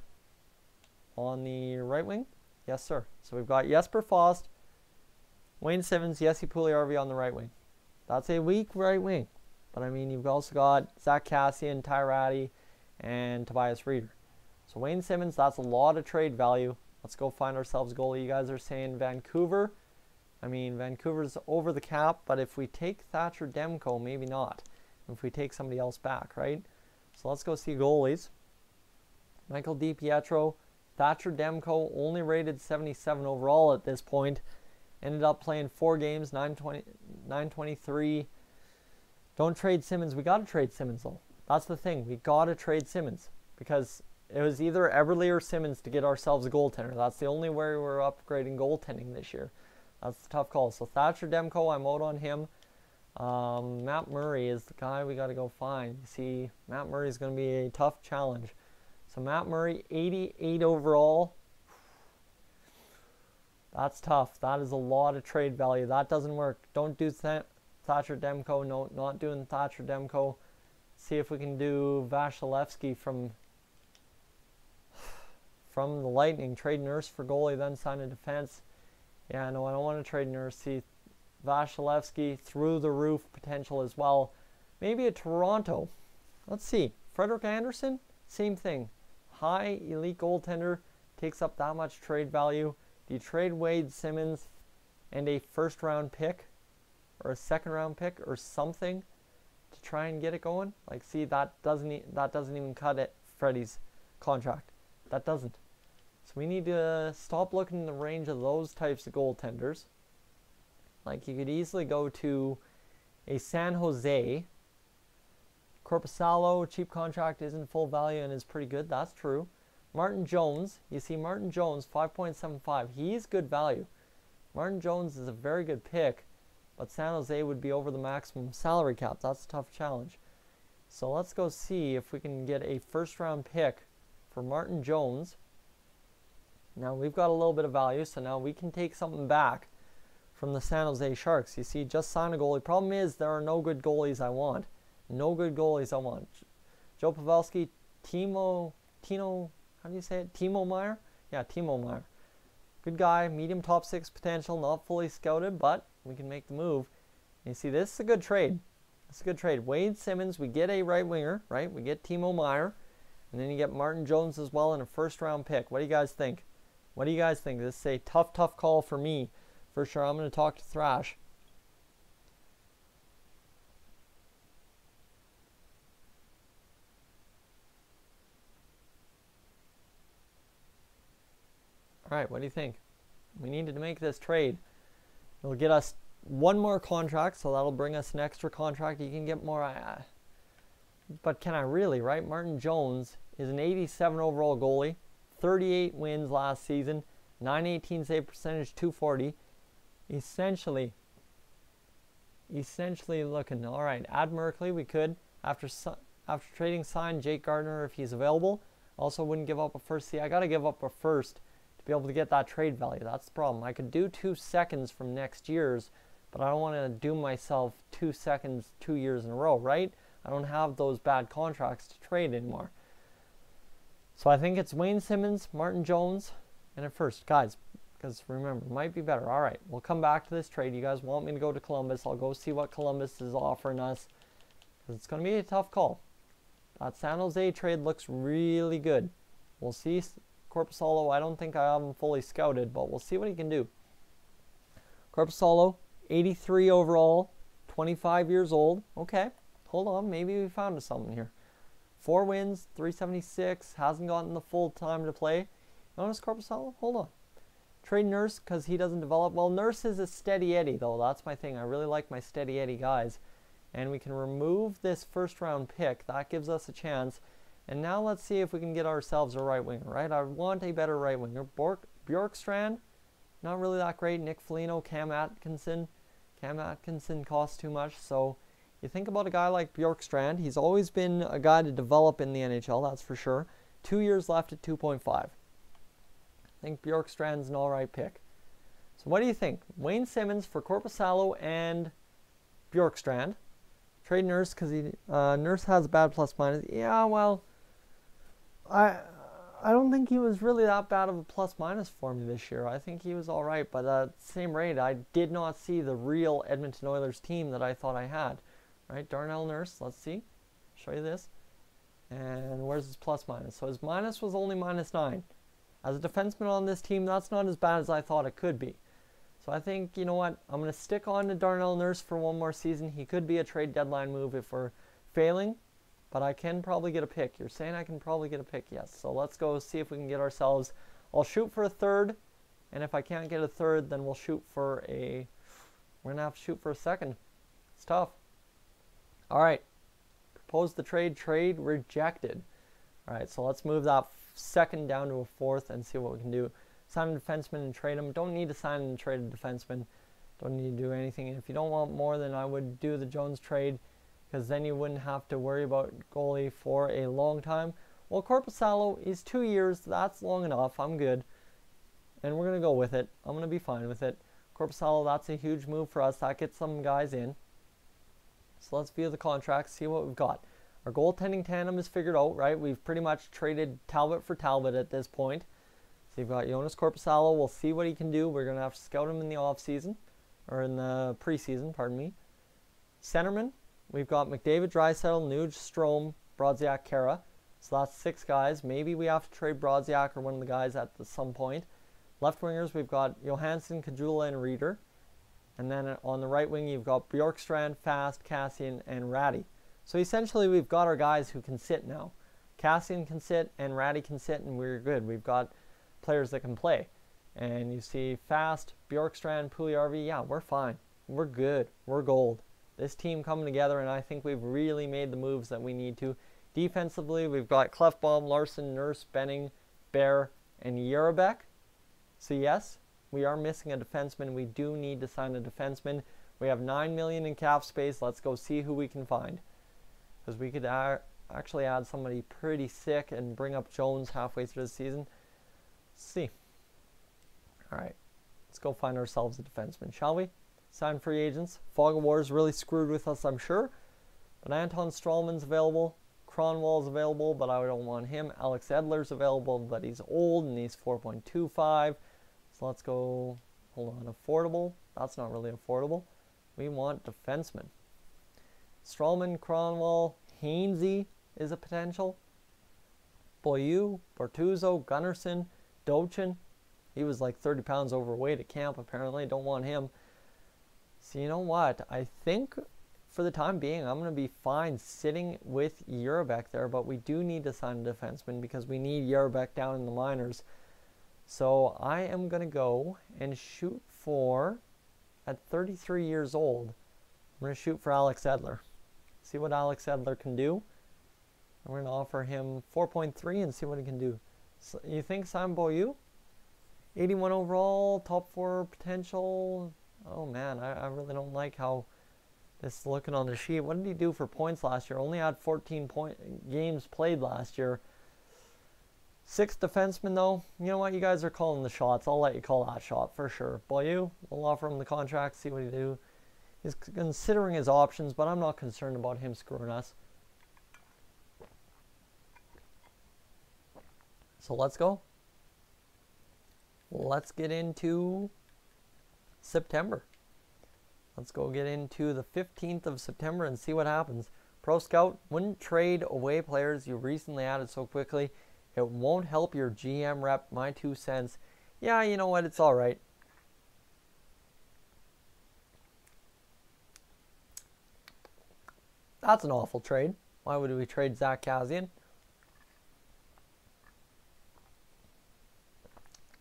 A: on the right wing. Yes, sir. So we've got Jesper Fast, Wayne Simmons, Jesse Puljujärvi on the right wing. That's a weak right wing. But I mean, you've also got Zach Kassian, Ty Rattie, and Tobias Reeder. So Wayne Simmons, that's a lot of trade value. Let's go find ourselves a goalie. You guys are saying Vancouver. I mean, Vancouver's over the cap, but if we take Thatcher Demko, maybe not. If we take somebody else back, right? So let's go see goalies. Michael DiPietro, Thatcher Demko, only rated 77 overall at this point. Ended up playing 4 games, 923. Don't trade Simmons. We got to trade Simmons, though. That's the thing. We got to trade Simmons because it was either Eberle or Simmons to get ourselves a goaltender. That's the only way we're upgrading goaltending this year. That's the tough call. So Thatcher Demko, I'm out on him. Matt Murray is the guy we got to go find. You see, Matt Murray is going to be a tough challenge. So Matt Murray, 88 overall. That's tough. That is a lot of trade value. That doesn't work. Don't do Thatcher Demko. No, not doing Thatcher Demko. See if we can do Vasilevsky from the Lightning. Trade Nurse for goalie, then sign a defense. Yeah, no, I don't want to trade Nurse. See, Vasilevsky, through the roof potential as well. Maybe a Toronto. Let's see. Frederik Andersen, same thing. High elite goaltender, takes up that much trade value. Do you trade Wade Simmons and a first round pick or a second round pick or something to try and get it going? Like, see, that doesn't even cut it. Freddie's contract. That doesn't. So we need to stop looking in the range of those types of goaltenders. Like, you could easily go to a San Jose. Korpisalo, cheap contract, isn't full value and is pretty good. That's true. Martin Jones. You see Martin Jones, 5.75. He's good value. Martin Jones is a very good pick, but San Jose would be over the maximum salary cap. That's a tough challenge. So let's go see if we can get a first round pick for Martin Jones. Now we've got a little bit of value, so now we can take something back from the San Jose Sharks. You see, just sign a goalie. Problem is, there are no good goalies I want. No good goalies I want. Joe Pavelski, Timo, how do you say it? Timo Meier? Yeah, Timo Meier. Good guy, medium top 6 potential, not fully scouted, but we can make the move. And you see, this is a good trade. It's a good trade. Wade Simmons, we get a right winger, right? We get Timo Meier. And then you get Martin Jones as well in a first round pick. What do you guys think? What do you guys think? This is a tough call for me. For sure, I'm going to talk to Thrash. Alright, what do you think? We needed to make this trade. It'll get us one more contract, so that'll bring us an extra contract. You can get more. But can I really, right? Martin Jones is an 87 overall goalie. 38 wins last season. 918 save percentage, 240. Essentially looking. Alright, add Merkley. We could. After trading, sign Jake Gardner if he's available. Also wouldn't give up a first. See, I got to give up a first to be able to get that trade value. That's the problem. I could do 2 seconds from next year's, but I don't want to do myself 2 seconds 2 years in a row, right? I don't have those bad contracts to trade anymore. So I think it's Wayne Simmons, Martin Jones, and a first. Guys, because remember, it might be better. All right, we'll come back to this trade. You guys want me to go to Columbus. I'll go see what Columbus is offering us. It's going to be a tough call. That San Jose trade looks really good. We'll see. Korpisalo, I don't think I have him fully scouted, but we'll see what he can do. Korpisalo, 83 overall, 25 years old. Okay, hold on. Maybe we found something here. 4 wins, 376. Hasn't gotten the full time to play. Notice Korpisalo? Hold on. Trade Nurse because he doesn't develop. Well, Nurse is a steady Eddie, though. That's my thing. I really like my steady Eddie guys. And we can remove this first round pick. That gives us a chance. And now let's see if we can get ourselves a right winger, right? I want a better right winger. Bjorkstrand, not really that great. Nick Foligno, Cam Atkinson. Cam Atkinson costs too much. So you think about a guy like Bjorkstrand. He's always been a guy to develop in the NHL, that's for sure. 2 years left at 2.5. I think Bjorkstrand's an alright pick. So what do you think? Wayne Simmons for Korpisalo and Bjorkstrand. Trade Nurse because Nurse has a bad plus minus. Yeah, well, I don't think he was really that bad of a plus minus for me this year. I think he was all right, but at the same rate, I did not see the real Edmonton Oilers team that I thought I had. Right, Darnell Nurse. Let's see. Show you this. And where's his plus minus? So his minus was only -9. As a defenseman on this team, that's not as bad as I thought it could be. So I think, you know what, I'm going to stick on to Darnell Nurse for one more season. He could be a trade deadline move if we're failing, but I can probably get a pick. You're saying I can probably get a pick? Yes. So let's go see if we can get ourselves. I'll shoot for a third, and if I can't get a third, then we'll shoot for a... We're going to have to shoot for a second. It's tough. All right. Propose the trade. Trade rejected. All right, so let's move that second down to a fourth and see what we can do. Sign a defenseman and trade him. Don't need to sign and trade a defenseman. Don't need to do anything. If you don't want more, then I would do the Jones trade because then you wouldn't have to worry about goalie for a long time. Well, Korpisalo is 2 years. That's long enough. I'm good. And we're going to go with it. I'm going to be fine with it. Korpisalo, that's a huge move for us. That gets some guys in. So let's view the contracts, see what we've got. Our goaltending tandem is figured out, right? We've pretty much traded Talbot for Talbot at this point. So you've got Joonas Korpisalo. We'll see what he can do. We're going to have to scout him in the offseason, or in the preseason, pardon me. Centerman, we've got McDavid, Draisaitl, Nuge, Strome, Brodziak, Kara. So that's 6 guys. Maybe we have to trade Brodziak or one of the guys at some point. Left wingers, we've got Johansson, Kajula, and Reeder. And then on the right wing, you've got Bjorkstrand, Fast, Cassian, and Ratty. So essentially, we've got our guys who can sit now. Cassian can sit, and Ratty can sit, and we're good. We've got players that can play. And you see Fast, Bjorkstrand, Puljujarvi, yeah, we're fine. We're good. We're gold. This team coming together, and I think we've really made the moves that we need to. Defensively, we've got Clefbaum, Larson, Nurse, Benning, Bear, and Jurabek. So yes, we are missing a defenseman. We do need to sign a defenseman. We have $9 million in cap space. Let's go see who we can find. Because we could actually add somebody pretty sick and bring up Jones halfway through the season. Let's see. All right. Let's go find ourselves a defenseman, shall we? Sign free agents. Fog of War is really screwed with us, I'm sure. But Anton Strawman's available. Cronwall's available, but I don't want him. Alex Edler's available, but he's old and he's 4.25. So let's go, hold on, affordable. That's not really affordable. We want defensemen. Strawman, Cronwall, Hainsey is a potential. Boyu, Bortuzzo, Gunnarsson, Dochin. He was like 30 pounds overweight at camp, apparently. Don't want him. So you know what? I think for the time being, I'm going to be fine sitting with Jurabek there, but we do need to sign a defenseman because we need Jurabek down in the minors. So I am going to go and shoot for, at 33 years old, I'm going to shoot for Alex Edler. See what Alex Edler can do. I'm going to offer him 4.3 and see what he can do. So you think Simon Boyu? 81 overall, top 4 potential. Oh man, I really don't like how this is looking on the sheet. What did he do for points last year? Only had 14 games played last year. 6th defenseman though. You know what? You guys are calling the shots. I'll let you call that shot for sure. Boyu, we'll offer him the contract, see what he do. He's considering his options, but I'm not concerned about him screwing us. So let's go. Let's get into September. Let's go get into the 15th of September and see what happens. Pro Scout, wouldn't trade away players you recently added so quickly. It won't help your GM rep. My 2 cents. Yeah, you know what? It's all right. That's an awful trade. Why would we trade Zach Kassian?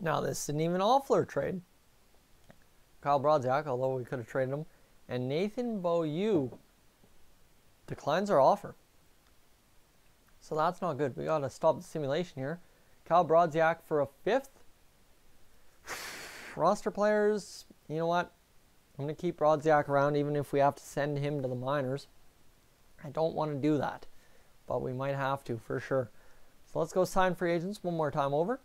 A: Now, this isn't even an awful trade. Kyle Brodziak, although we could have traded him. And Nathan Beaulieu declines our offer. So that's not good. We got to stop the simulation here. Kyle Brodziak for a 5th. Roster players, you know what? I'm going to keep Brodziak around even if we have to send him to the minors. I don't want to do that, but we might have to for sure. So let's go sign free agents one more time over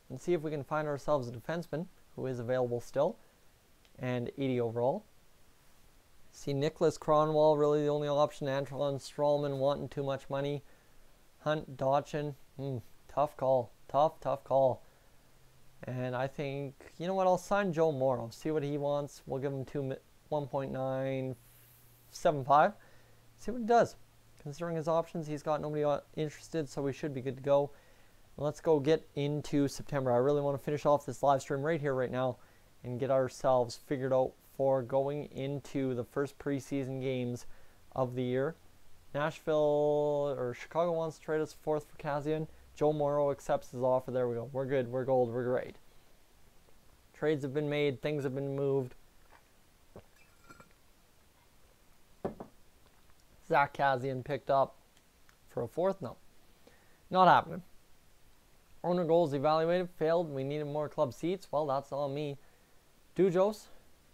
A: and see if we can find ourselves a defenseman who is available still. And 80 overall. See Nicholas Cronwall, really the only option. Antoine Strawman wanting too much money. Hunt Dotchin, tough call. Tough call. And I think, you know what, I'll sign Joe Morrow. See what he wants. We'll give him 1.975. See what he does. Considering his options, he's got nobody interested, so we should be good to go. Let's go get into September. I really want to finish off this live stream right here, right now, and get ourselves figured out for going into the first preseason games of the year. Nashville or Chicago wants to trade us 4th for Kassian. Joe Morrow accepts his offer. There we go. We're good. We're gold. We're great. Trades have been made. Things have been moved. Zach Kassian picked up for a 4th. No. Not happening. Owner goals evaluated. Failed. We needed more club seats. Well, that's on me. Dujos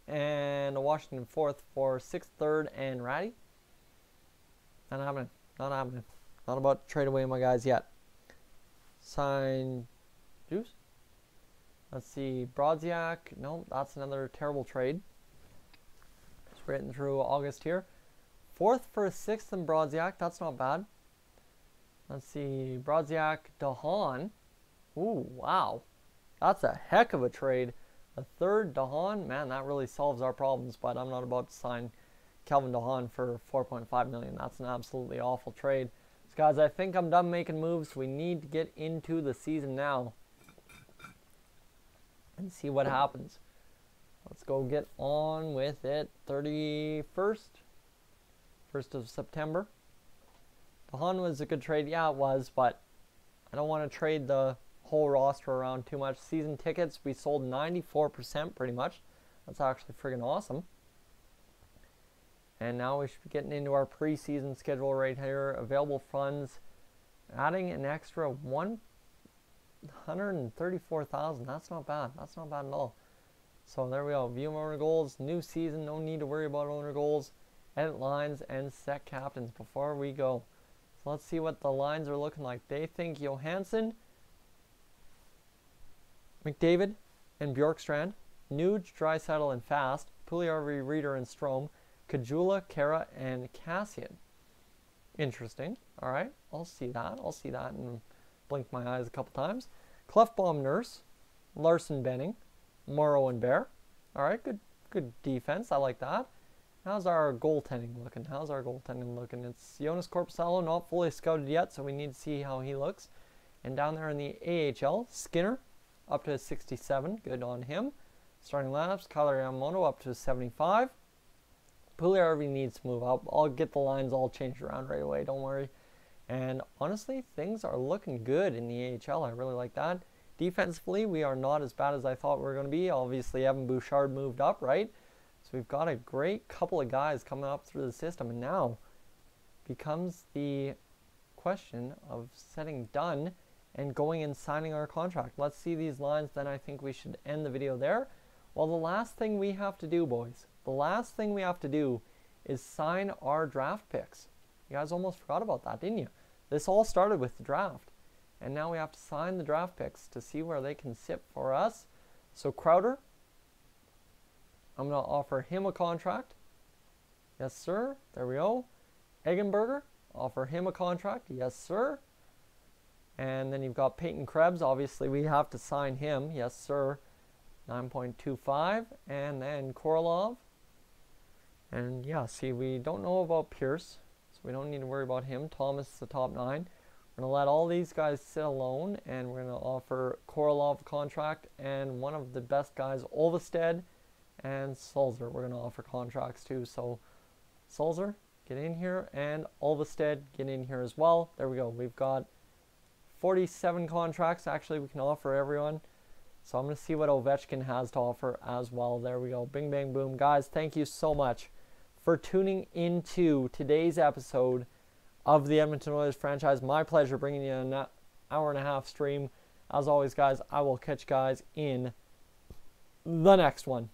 A: and a Washington 4th for 6th, 3rd, and Ratty. Not happening. Not happening. Not about to trade away my guys yet. Sign Juice. Let's see. Brodziak. No, that's another terrible trade. Just written through August here. 4th for a 6th and Brodziak. That's not bad. Let's see. Brodziak, Dahan. Ooh, wow. That's a heck of a trade. A 3rd Dahan. Man, that really solves our problems, but I'm not about to sign Calvin Dahan for $4.5 million. That's an absolutely awful trade. So guys, I think I'm done making moves. We need to get into the season now and see what happens. Let's go get on with it. 31st. 1st of September. Dahan was a good trade. Yeah, it was, but I don't want to trade the whole roster around too much. Season tickets, we sold 94% pretty much. That's actually friggin' awesome. And now we should be getting into our preseason schedule right here. Available funds, adding an extra 134,000. That's not bad. That's not bad at all. So there we go. View owner goals. New season. No need to worry about owner goals. Edit lines and set captains before we go. So let's see what the lines are looking like. They think Johansson, McDavid, and Bjorkstrand. Nuge, Draisaitl, and Fast. Puljujarvi, Reeder, and Strome. Kajula, Kara, and Kassian. Interesting. All right. I'll see that. I'll see that and blink my eyes a couple times. Clefbaum, Nurse. Larson, Benning. Morrow, and Bear. All right. Good defense. I like that. How's our goaltending looking? It's Jonas Korpisalo, not fully scouted yet, so we need to see how he looks. And down there in the AHL, Skinner, up to 67. Good on him. Starting lineups, Kyler Yamamoto up to 75. Puljujarvi needs to move up. I'll get the lines all changed around right away, don't worry. And honestly, things are looking good in the AHL. I really like that. Defensively, we are not as bad as I thought we were going to be. Obviously, Evan Bouchard moved up, right? So we've got a great couple of guys coming up through the system. And now becomes the question of setting done and going and signing our contract. Let's see these lines, then I think we should end the video there. Well, the last thing we have to do, boys, the last thing we have to do is sign our draft picks. You guys almost forgot about that, didn't you? This all started with the draft. And now we have to sign the draft picks to see where they can sit for us. So Crowder, I'm going to offer him a contract. Yes, sir. There we go. Eggenberger, offer him a contract. Yes, sir. And then you've got Peyton Krebs. Obviously, we have to sign him. Yes, sir. 9.25. And then Korolov. And yeah, see, we don't know about Pierce. So we don't need to worry about him. Thomas is the top 9. We're going to let all these guys sit alone, and we're going to offer Korolov a contract, and one of the best guys, Olvested, and Sulzer, we're going to offer contracts too. So Sulzer, get in here, and Olvested, get in here as well. There we go. We've got 47 contracts actually we can offer everyone. So I'm going to see what Ovechkin has to offer as well. There we go. Bing, bang, boom. Guys, thank you so much for tuning into today's episode of the Edmonton Oilers franchise. My pleasure bringing you an hour and a half stream. As always, guys, I will catch you guys in the next one.